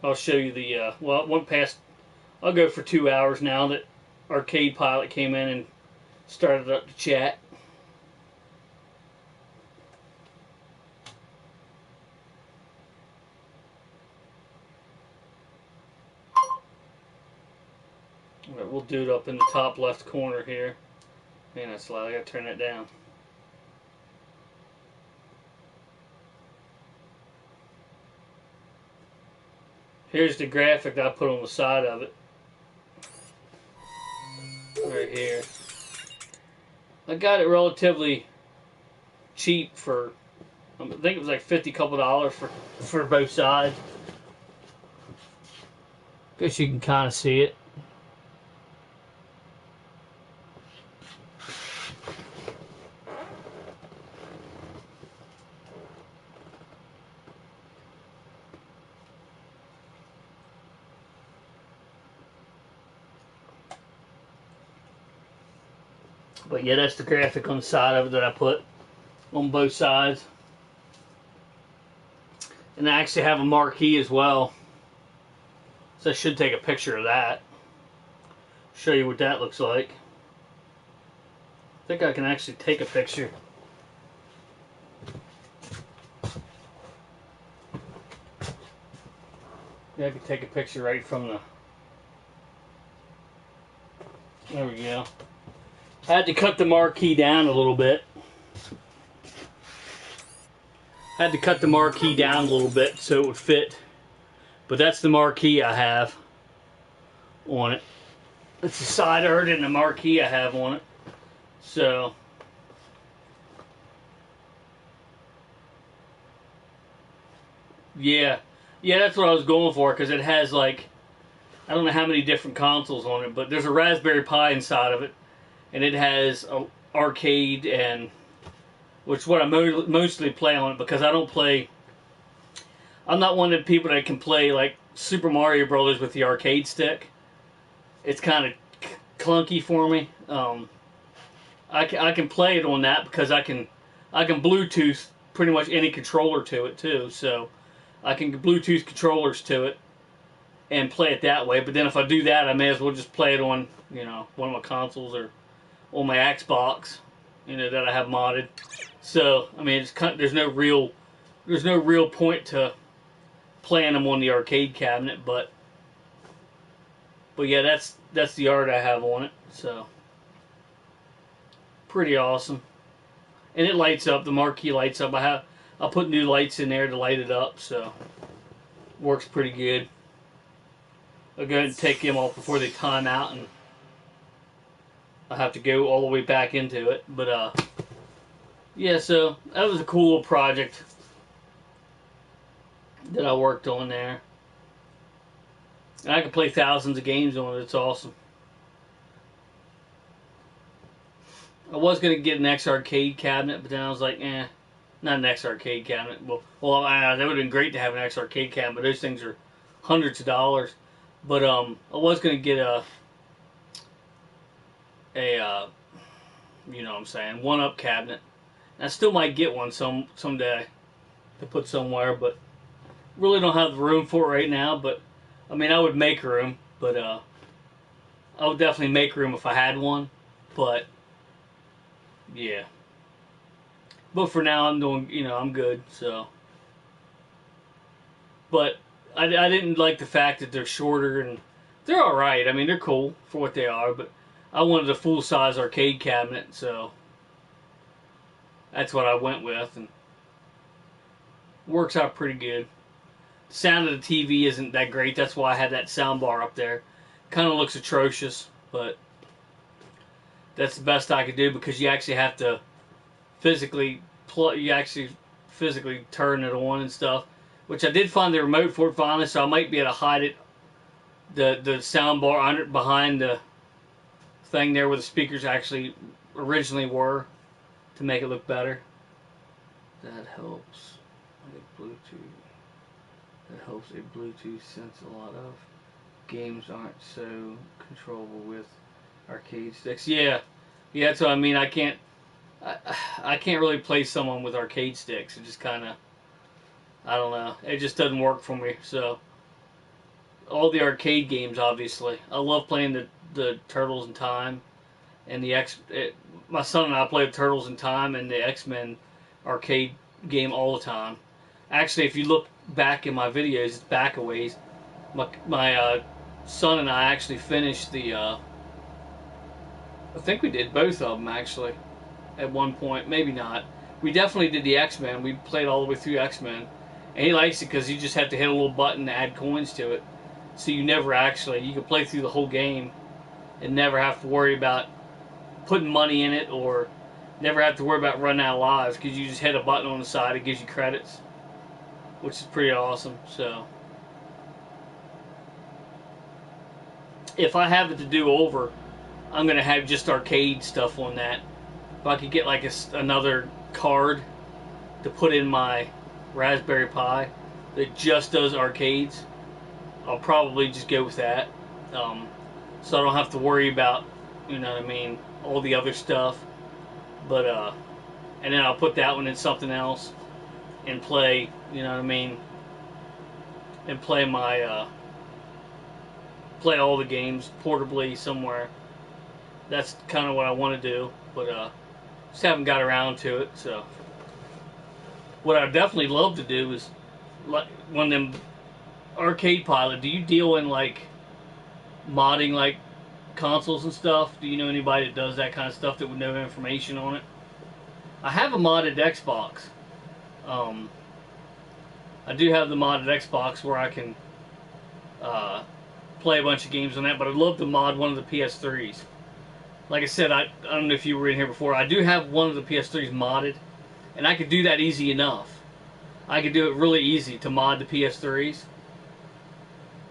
I'll show you the well, it went past. I'll go for 2 hours now that Arcade Pilot came in and started up the chat. Alright, we'll do it up in the top left corner here. Man, that's loud. I gotta turn that down. Here's the graphic that I put on the side of it. Right here. I got it relatively cheap for, I think it was like $50 couple for both sides. Guess you can kind of see it. But yeah, that's the graphic on the side of it that I put on both sides. And I actually have a marquee as well. So I should take a picture of that. Show you what that looks like. I think I can actually take a picture. Yeah, I can take a picture right from the... There we go. I had to cut the marquee down a little bit. So it would fit. But that's the marquee I have on it. That's the side art and the marquee I have on it. So yeah, that's what I was going for, because it has like, I don't know how many different consoles on it, but there's a Raspberry Pi inside of it. And it has a arcade, and which is what I mostly play on it, because I don't play. I'm not one of the people that can play like Super Mario Brothers with the arcade stick. It's kind of clunky for me. I can play it on that because I can Bluetooth pretty much any controller to it too. So I can Bluetooth controllers to it and play it that way. But then if I do that, I may as well just play it on one of my consoles or on my Xbox. you know, that I have modded. So I mean, it's kind of, there's no real point to playing them on the arcade cabinet, but yeah, that's the art I have on it. So pretty awesome, and it lights up. The marquee lights up. I'll put new lights in there to light it up, so works pretty good. I'll go ahead and take them off before they time out, and I have to go all the way back into it. But yeah, so that was a cool little project that I worked on there. And I can play thousands of games on it. It's awesome. I was going to get an X arcade cabinet, but then I was like, not an X arcade cabinet. Well, that would have been great to have an X arcade cabinet, but those things are hundreds of dollars. But I was going to get a you know what I'm saying, one-up cabinet. And I still might get one someday to put somewhere, but really don't have the room for it right now. But I mean, I would make room, but I would definitely make room if I had one. But yeah. But for now, I'm doing, you know, I'm good. So, but I didn't like the fact that they're shorter, and they're all right. I mean, they're cool for what they are, but I wanted a full-size arcade cabinet, so that's what I went with, and works out pretty good. The sound of the TV isn't that great. That's why I had that sound bar up there. Kind of looks atrocious, but that's the best I could do, because you actually have to physically turn it on and stuff. Which I did find the remote for it finally, so I might be able to hide it, the sound bar under behind the thing there where the speakers actually originally were, to make it look better. That helps. That helps a Bluetooth, since a lot of games aren't so controllable with arcade sticks. Yeah, that's what I mean. I can't really play someone with arcade sticks. It just kind of, I don't know. It just doesn't work for me. So all the arcade games, obviously, I love playing the Turtles in Time, and my son and I played Turtles in Time and the X-Men arcade game all the time. Actually, if you look back in my videos, it's back a ways. My son and I actually finished I think we did both of them actually at one point. Maybe not. We definitely did the X-Men. We played all the way through X-Men. And he likes it because you just have to hit a little button to add coins to it. So you can play through the whole game and never have to worry about putting money in it, or never have to worry about running out of lives, because you just hit a button on the side, it gives you credits, which is pretty awesome. So if I have it to do over, I'm going to have just arcade stuff on that. If I could get like another card to put in my Raspberry Pi that just does arcades, I'll probably just go with that. So I don't have to worry about, you know what I mean, all the other stuff. But and then I'll put that one in something else and play, you know what I mean, and play my play all the games portably somewhere. That's kind of what I want to do, but just haven't got around to it. So what I definitely love to do is like one of them arcade pilot. Do you deal in like modding like consoles and stuff? Do you know anybody that does that kind of stuff that would know information on it? I have a modded Xbox. I do have the modded Xbox where I can play a bunch of games on that, but I'd love to mod one of the PS3s. Like I said, I don't know if you were in here before, I do have one of the PS3s modded, and I could do that easy enough. I could do it really easy to mod the PS3s.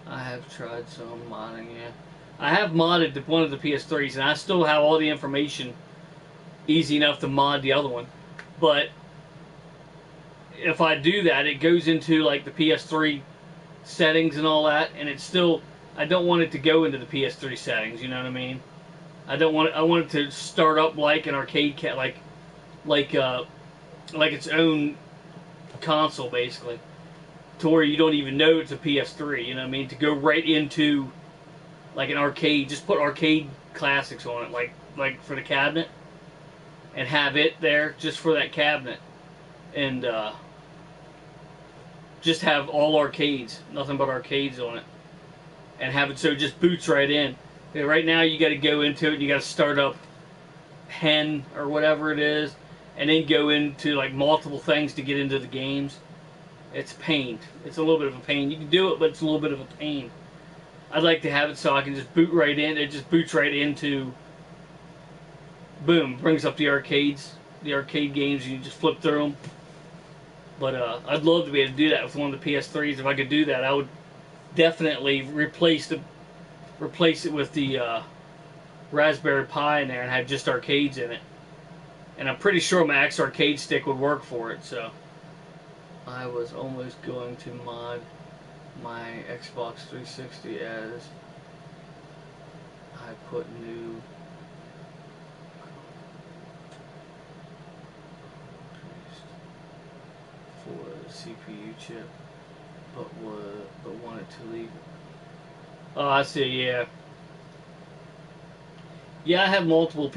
I have tried some modding, yeah. I have modded one of the PS3s, and I still have all the information easy enough to mod the other one. But if I do that, it goes into like the PS3 settings and all that, and it's still, I don't want it to go into the PS3 settings, you know what I mean? I want it to start up like an arcade like its own console, basically, to where you don't even know it's a PS3, you know what I mean? To go right into like an arcade, just put arcade classics on it, like for the cabinet, and have it there just for that cabinet, and just have all arcades, nothing but arcades on it, and have it so it just boots right in. And right now you got to go into it, you got to start up Pen or whatever it is, and then go into like multiple things to get into the games. It's a pain. It's a little bit of a pain. You can do it, but it's a little bit of a pain. I'd like to have it so I can just boot right in. It just boots right into, boom, brings up the arcades, the arcade games, and you just flip through them. But I'd love to be able to do that with one of the PS3s. If I could do that, I would definitely replace it with the Raspberry Pi in there and have just arcades in it. And I'm pretty sure my X arcade stick would work for it. So I was almost going to mod my Xbox 360 as I put new for the CPU chip, but wanted to leave it. Oh, I see. Yeah. Yeah, I have multiple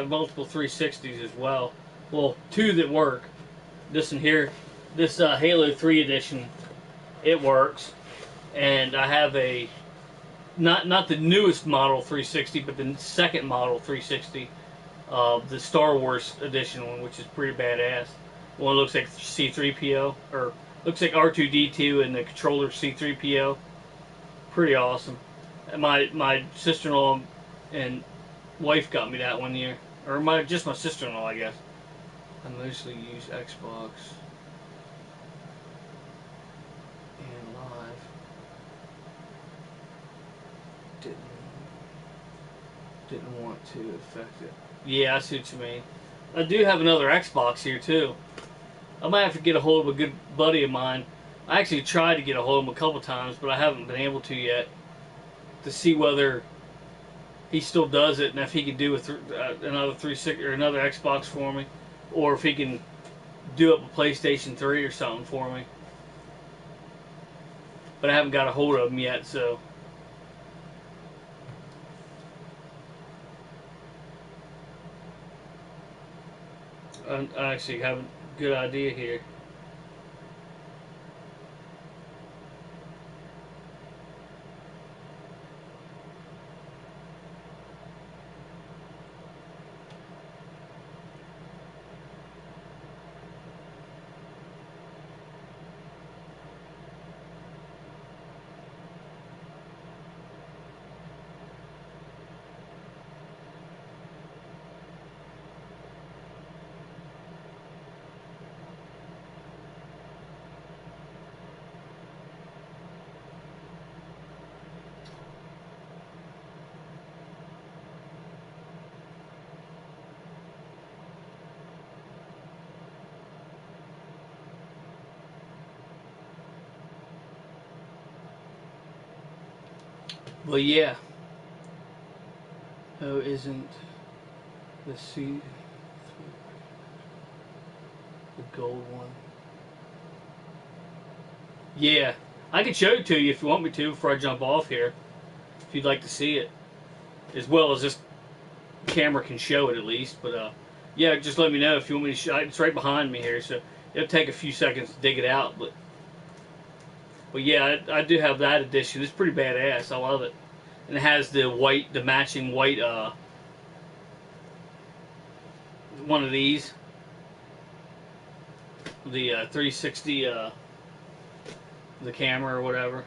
multiple 360s as well. Well, two that work. This one here, this Halo 3 edition, it works. And I have a not the newest model 360, but the second model 360, the Star Wars edition one, which is pretty badass. The one looks like C3PO, or looks like R2D2, and the controller C3PO. Pretty awesome. And my sister-in-law and wife got me that one year, or just my sister-in-law, I guess. I mostly use Xbox and Live. Didn't want to affect it. Yeah, I see what you mean. I do have another Xbox here too. I might have to get a hold of a good buddy of mine. I actually tried to get a hold of him a couple times, but I haven't been able to yet, to see whether he still does it and if he can do another 360 or another Xbox for me, or if he can do up a PlayStation 3 or something for me. But I haven't got a hold of him yet, so. I actually have a good idea here. Well, yeah. Oh, isn't the the gold one? Yeah, I can show it to you if you want me to before I jump off here. If you'd like to see it, as well as this camera can show it at least. But yeah, just let me know if you want me to show. It's right behind me here, so it'll take a few seconds to dig it out. But yeah, I do have that edition. It's pretty badass. I love it. And it has the matching white, one of these. The 360, the camera or whatever.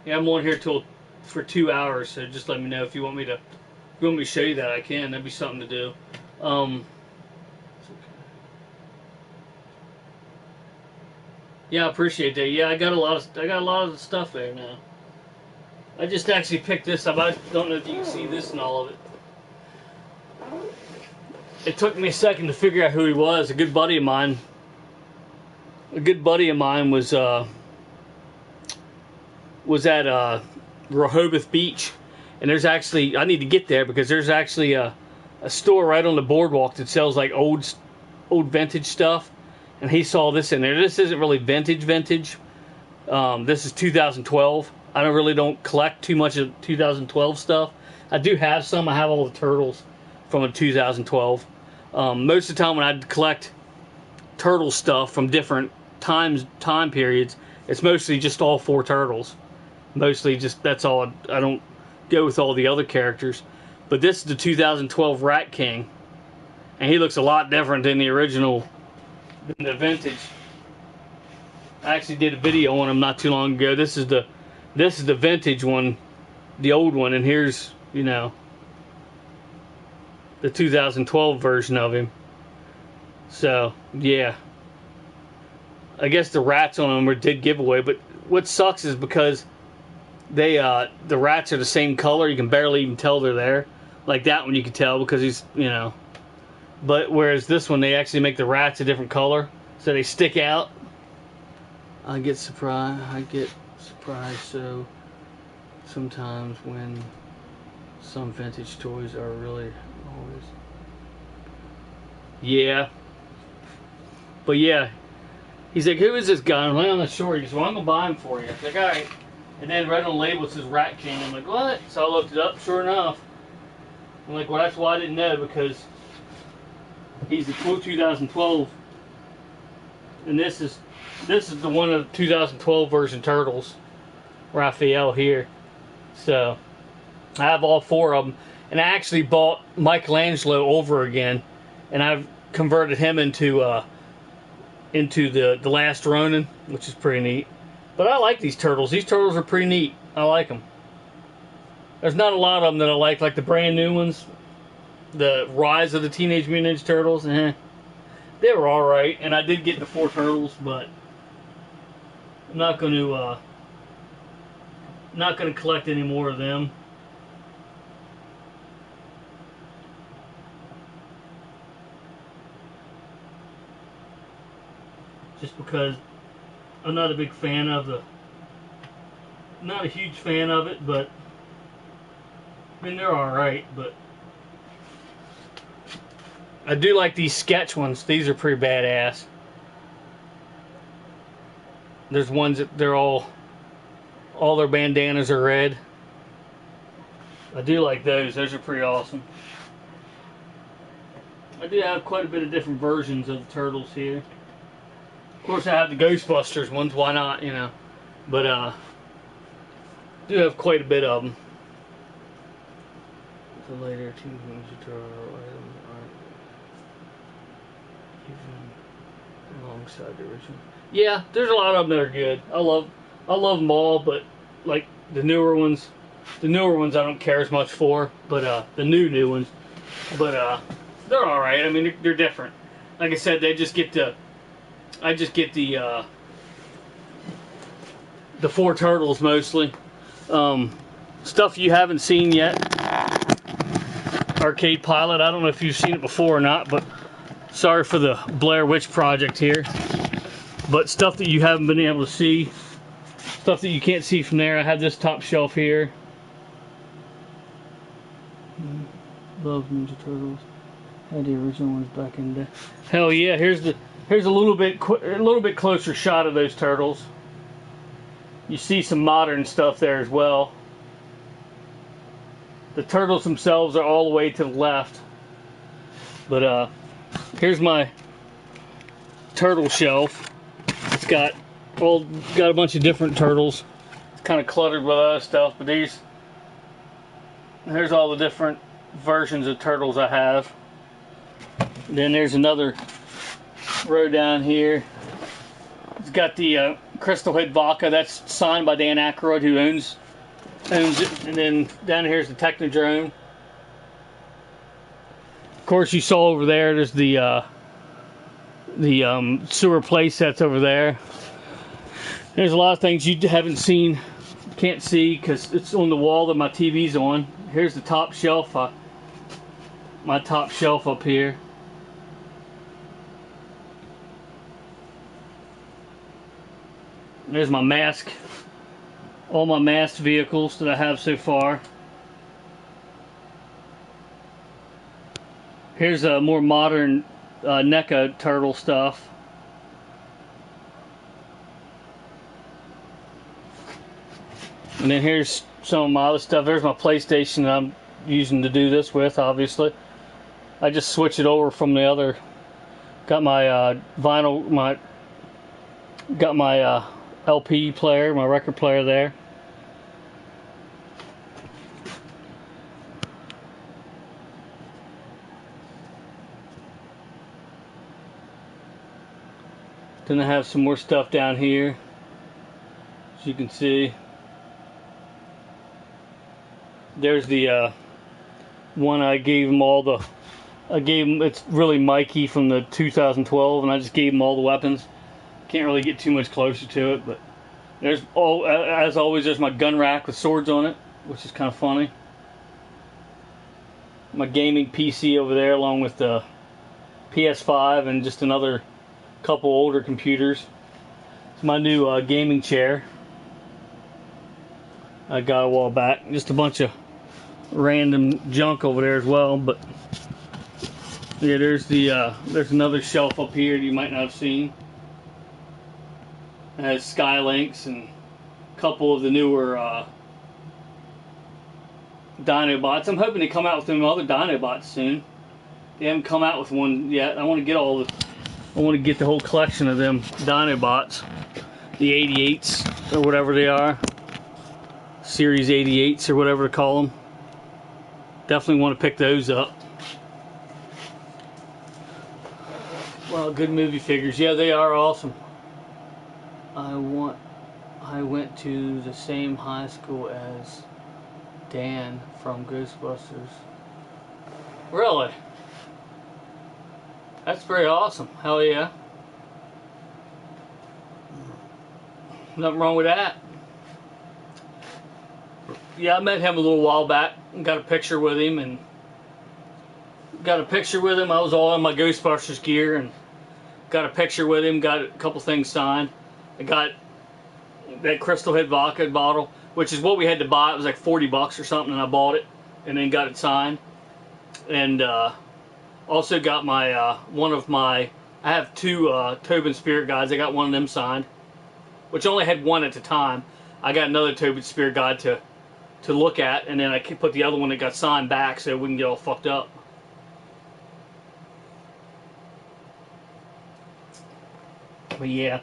Yeah, I'm on here for 2 hours, so just let me know if you want me to show you that. I can. That'd be something to do. Yeah, I appreciate that. Yeah, I got a lot of the stuff there now. I just actually picked this up. I don't know if you can see this and all of it. It took me a second to figure out who he was. A good buddy of mine was at Rehoboth Beach, and there's actually, I need to get there because there's actually a store right on the boardwalk that sells like old old vintage stuff, and he saw this in there. This isn't really vintage. This is 2012. I don't collect too much of 2012 stuff. I do have some. I have all the turtles from 2012. Most of the time when I collect turtle stuff from different time periods, it's mostly just all 4 turtles. Mostly just, that's all. I don't go with all the other characters. But this is the 2012 Rat King, and he looks a lot different than the original, than the vintage. I actually did a video on him not too long ago. This is the vintage one, the old one, and here's, you know, the 2012 version of him. So yeah, I guess the rats on them did giveaway. But what sucks is because they the rats are the same color. You can barely even tell they're there. Like that one, you can tell because he's, you know. But whereas this one, they actually make the rats a different color, so they stick out. I get surprised. So sometimes when some vintage toys are really always. Yeah. But yeah, he's like, who is this guy? I'm on the shore. He goes, well, I'm gonna buy him for you. I'm like, all right. And then right on the label it says Rat King. I'm like, what? So I looked it up. Sure enough, I'm like, well, that's why I didn't know, because he's the full 2012, and this is the one of the 2012 version Turtles, Raphael here. So I have all 4 of them, and I actually bought Michelangelo over again, and I've converted him into the Last Ronin, which is pretty neat. But I like these turtles. These turtles are pretty neat. I like them. There's not a lot of them that I like the brand new ones. The Rise of the Teenage Mutant Ninja Turtles, they were alright, and I did get the 4 turtles, but I'm not going to collect any more of them. Just because I'm not a big fan of not a huge fan of it, but I mean, they're alright, but I do like these sketch ones. These are pretty badass. There's ones that they're all their bandanas are red. I do like those. Those are pretty awesome. I do have quite a bit of different versions of the turtles here. Of course, I have the Ghostbusters ones. Why not, you know? But I do have quite a bit of them. The later Teenage Ninja Turtle items aren't even alongside the original. Yeah, there's a lot of them that are good. I love them all, but like the newer ones I don't care as much for. But the new ones, but they're all right. I mean, they're different. Like I said, I just get the 4 turtles mostly. Stuff you haven't seen yet. Arcade Pilot. I don't know if you've seen it before or not, but sorry for the Blair Witch Project here. But stuff that you haven't been able to see, stuff that you can't see from there. I have this top shelf here. Love Ninja Turtles. Had the original ones back in the day. Hell yeah! Here's a little bit closer shot of those turtles. You see some modern stuff there as well. The turtles themselves are all the way to the left. But here's my turtle shelf. It's got a bunch of different turtles. It's kind of cluttered with other stuff, but here's all the different versions of turtles I have. And then there's another row down here. It's got the Crystal Head Vodka. That's signed by Dan Aykroyd, who owns it. And then down here's the Technodrome. Of course, you saw over there. There's the sewer play sets over there. There's a lot of things you haven't seen, can't see, because it's on the wall that my TV's on. Here's the top shelf. My top shelf up here. There's my mask. All my masked vehicles that I have so far. Here's a more modern NECA turtle stuff. And then here's some of my other stuff. There's my PlayStation that I'm using to do this with, obviously. I just switch it over from the other. Got my vinyl, got my LP player, my record player there. Then I have some more stuff down here, as you can see. There's the one I gave them all the. It's really Mikey from the 2012, and I just gave him all the weapons. Can't really get too much closer to it, but there's as always, there's my gun rack with swords on it, which is kind of funny. My gaming PC over there, along with the PS5 and just another couple older computers. It's my new gaming chair I got a while back. Just a bunch of random junk over there as well, but yeah, there's another shelf up here you might not have seen. It has Skylinks and a couple of the newer Dinobots. I'm hoping to come out with them other Dinobots soon. They haven't come out with one yet. I want to get the whole collection of them Dinobots, the 88s or whatever they are, Series 88s or whatever to call them. Definitely want to pick those up. Well, good movie figures. Yeah, they are awesome. I went to the same high school as Dan from Ghostbusters. Really? That's very awesome. Hell yeah. Nothing wrong with that. Yeah, I met him a little while back and got a picture with him I was all in my Ghostbusters gear and got a picture with him, got a couple things signed. I got that Crystal Head vodka bottle, which is what we had to buy. It was like $40 or something, and I bought it and then got it signed. And also got my I have two Tobin Spirit Guides. I got one of them signed, which only had one at the time. I got another Tobin Spirit Guide to look at, and then I put the other one that got signed back so it wouldn't get all fucked up. But yeah.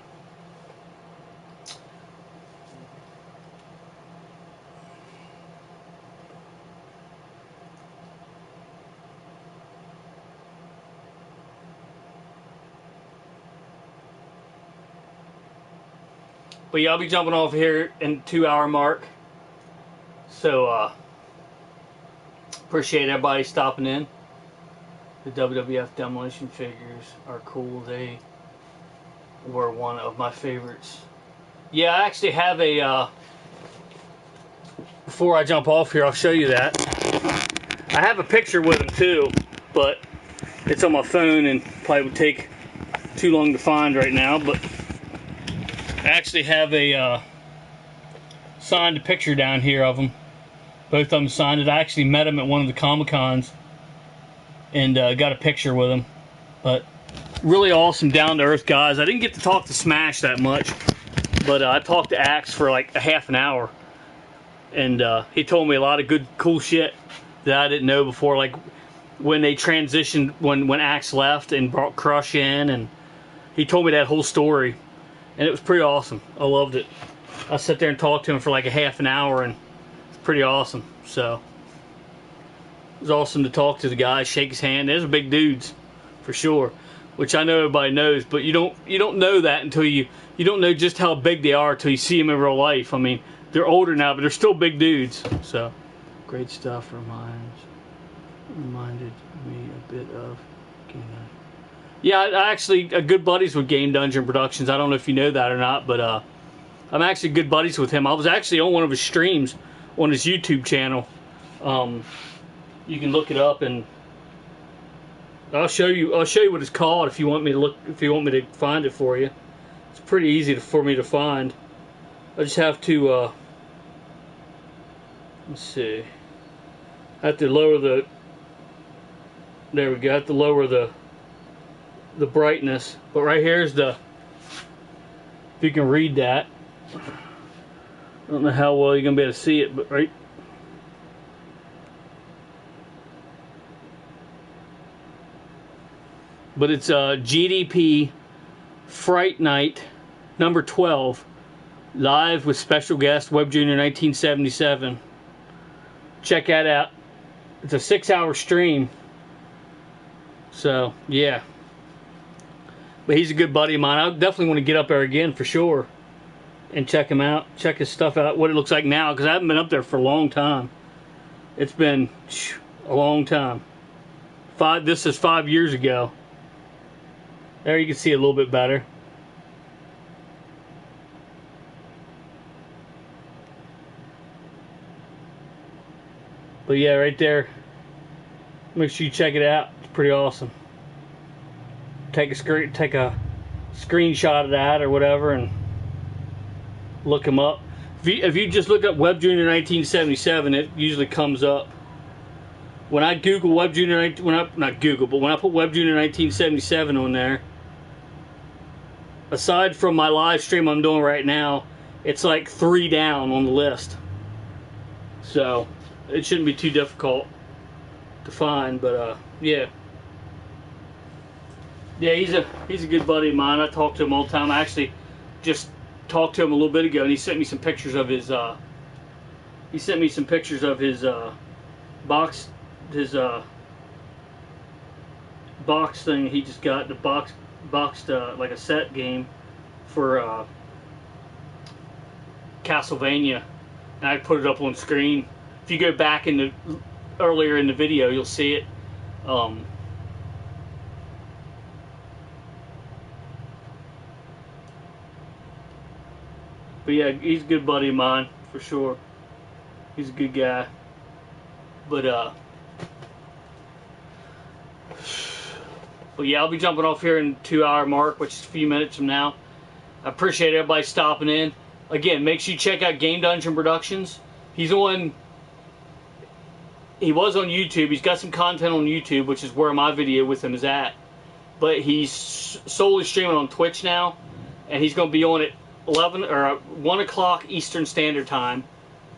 But yeah, I'll be jumping off here in 2-hour mark. So, appreciate everybody stopping in. The WWF Demolition figures are cool. They were one of my favorites. Yeah, I actually have a, before I jump off here, I'll show you that. I have a picture with them too, but it's on my phone and probably would take too long to find right now, but I actually have a signed picture down here of them. Both of them signed it. I actually met them at one of the Comic-Cons and got a picture with them. But really awesome, down-to-earth guys. I didn't get to talk to Smash that much, but I talked to Axe for like a half an hour. And he told me a lot of good, cool shit that I didn't know before. Like when they transitioned, when Axe left and brought Crush in, and he told me that whole story. And it was pretty awesome. I loved it. I sat there and talked to him for like a half an hour, and it's pretty awesome. So it was awesome to talk to the guy, shake his hand. Those are big dudes, for sure. Which I know everybody knows, but you don't know that until you don't know just how big they are until you see them in real life. I mean, they're older now, but they're still big dudes. So great stuff. Reminded me a bit of Game Dungeon. Yeah, I actually good buddies with Game Dungeon Productions. I don't know if you know that or not, but I'm actually good buddies with him. I was actually on one of his streams on his YouTube channel. You can look it up, and I'll show you what it's called if you want me to find it for you. It's pretty easy for me to find. I just have to let's see. I have to lower the. There we go. I have to lower the the brightness. But right here's the, if you can read that. I don't know how well you're gonna be able to see it, but right. But it's GDP Fright Night number 12, live with special guest Web Junior 1977. Check that out. It's a 6-hour stream. So yeah. But he's a good buddy of mine. I definitely want to get up there again for sure and check him out. Check his stuff out, what it looks like now, because I haven't been up there for a long time. It's been a long time. This is 5 years ago. There you can see a little bit better. But yeah, right there. Make sure you check it out. It's pretty awesome. Take a screenshot of that or whatever and look him up. If you just look up Web Junior 1977, it usually comes up. When I Google Web Junior, when I put Web Junior 1977 on there, aside from my live stream I'm doing right now, it's like 3 down on the list. So it shouldn't be too difficult to find, but yeah. Yeah, he's a good buddy of mine. I talk to him all the time. I actually just talked to him a little bit ago, and he sent me some pictures of his box thing he just got, the boxed like a set game for Castlevania, and I put it up on screen. If you go back earlier in the video, you'll see it. But yeah, he's a good buddy of mine for sure. He's a good guy. But yeah, I'll be jumping off here in the 2-hour mark, which is a few minutes from now. I appreciate everybody stopping in. Again, make sure you check out Game Dungeon Productions. He was on YouTube. He's got some content on YouTube, which is where my video with him is at. But he's solely streaming on Twitch now, and he's going to be on at 1 o'clock Eastern Standard Time.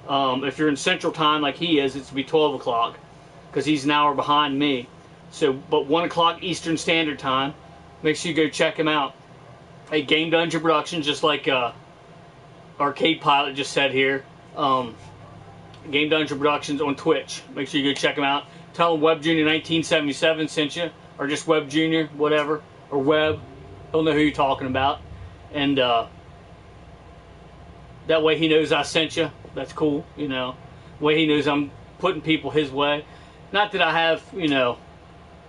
If you're in Central Time like he is, it's to be 12 o'clock because he's an hour behind me. So, but 1 o'clock Eastern Standard Time. Make sure you go check him out. Hey, Game Dungeon Productions, just like Arcade Pilot just said here. Game Dungeon Productions on Twitch. Make sure you go check him out. Tell him Web Junior 1977 sent you, or just Web Junior, whatever, or Web. He'll know who you're talking about, and that way he knows I sent you. That's cool, you know. Way he knows I'm putting people his way. Not that I have, you know,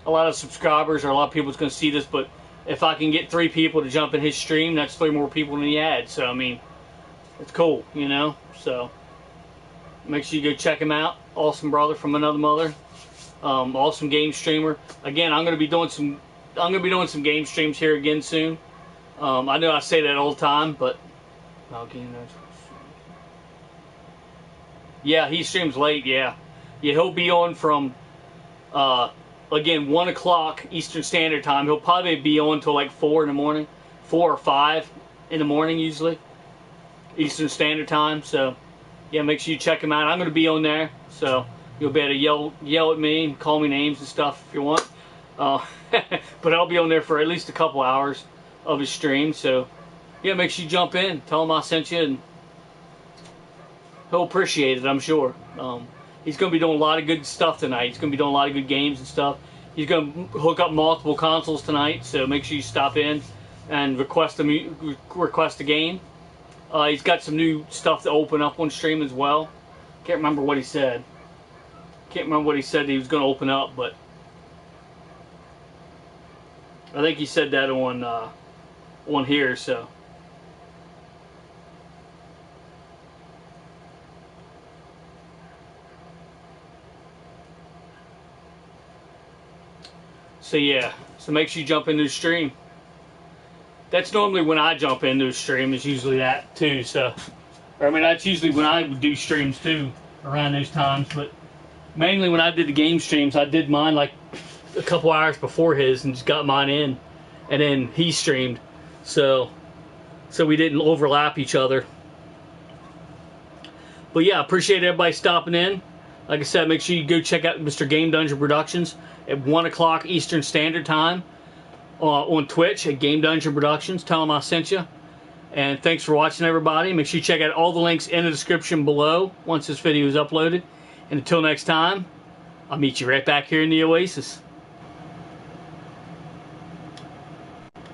a lot of subscribers or a lot of people that's going to see this, but if I can get 3 people to jump in his stream, that's 3 more people than he had. So, I mean, it's cool, you know. So, make sure you go check him out. Awesome brother from another mother. Awesome game streamer. Again, I'm going to be doing some game streams here again soon. I know I say that all the time, but yeah, he streams late. Yeah, he'll be on from again 1 o'clock Eastern Standard Time. He'll probably be on till like 4 in the morning, 4 or 5 in the morning usually, Eastern Standard Time. So yeah, make sure you check him out. I'm going to be on there, so you'll be able to yell at me and call me names and stuff if you want. But I'll be on there for at least a couple hours of his stream. So yeah, make sure you jump in, tell him I sent you, and he'll appreciate it, I'm sure. He's going to be doing a lot of good stuff tonight. He's going to be doing a lot of good games and stuff. He's going to hook up multiple consoles tonight, so make sure you stop in and request a game. He's got some new stuff to open up on stream as well. Can't remember what he said. Can't remember what he said he was going to open up, but I think he said that on here, so. So yeah, so make sure you jump into the stream. That's normally when I jump into the stream, is usually that too, so. I mean, that's usually when I would do streams too, around those times, but mainly when I did the game streams, I did mine like a couple hours before his and just got mine in. and then he streamed, so we didn't overlap each other. But yeah, appreciate everybody stopping in. Like I said, make sure you go check out Mr. Game Dungeon Productions at 1 o'clock Eastern Standard Time on Twitch at Game Dungeon Productions. Tell them I sent you. And thanks for watching, everybody. Make sure you check out all the links in the description below once this video is uploaded. And until next time, I'll meet you right back here in the Oasis.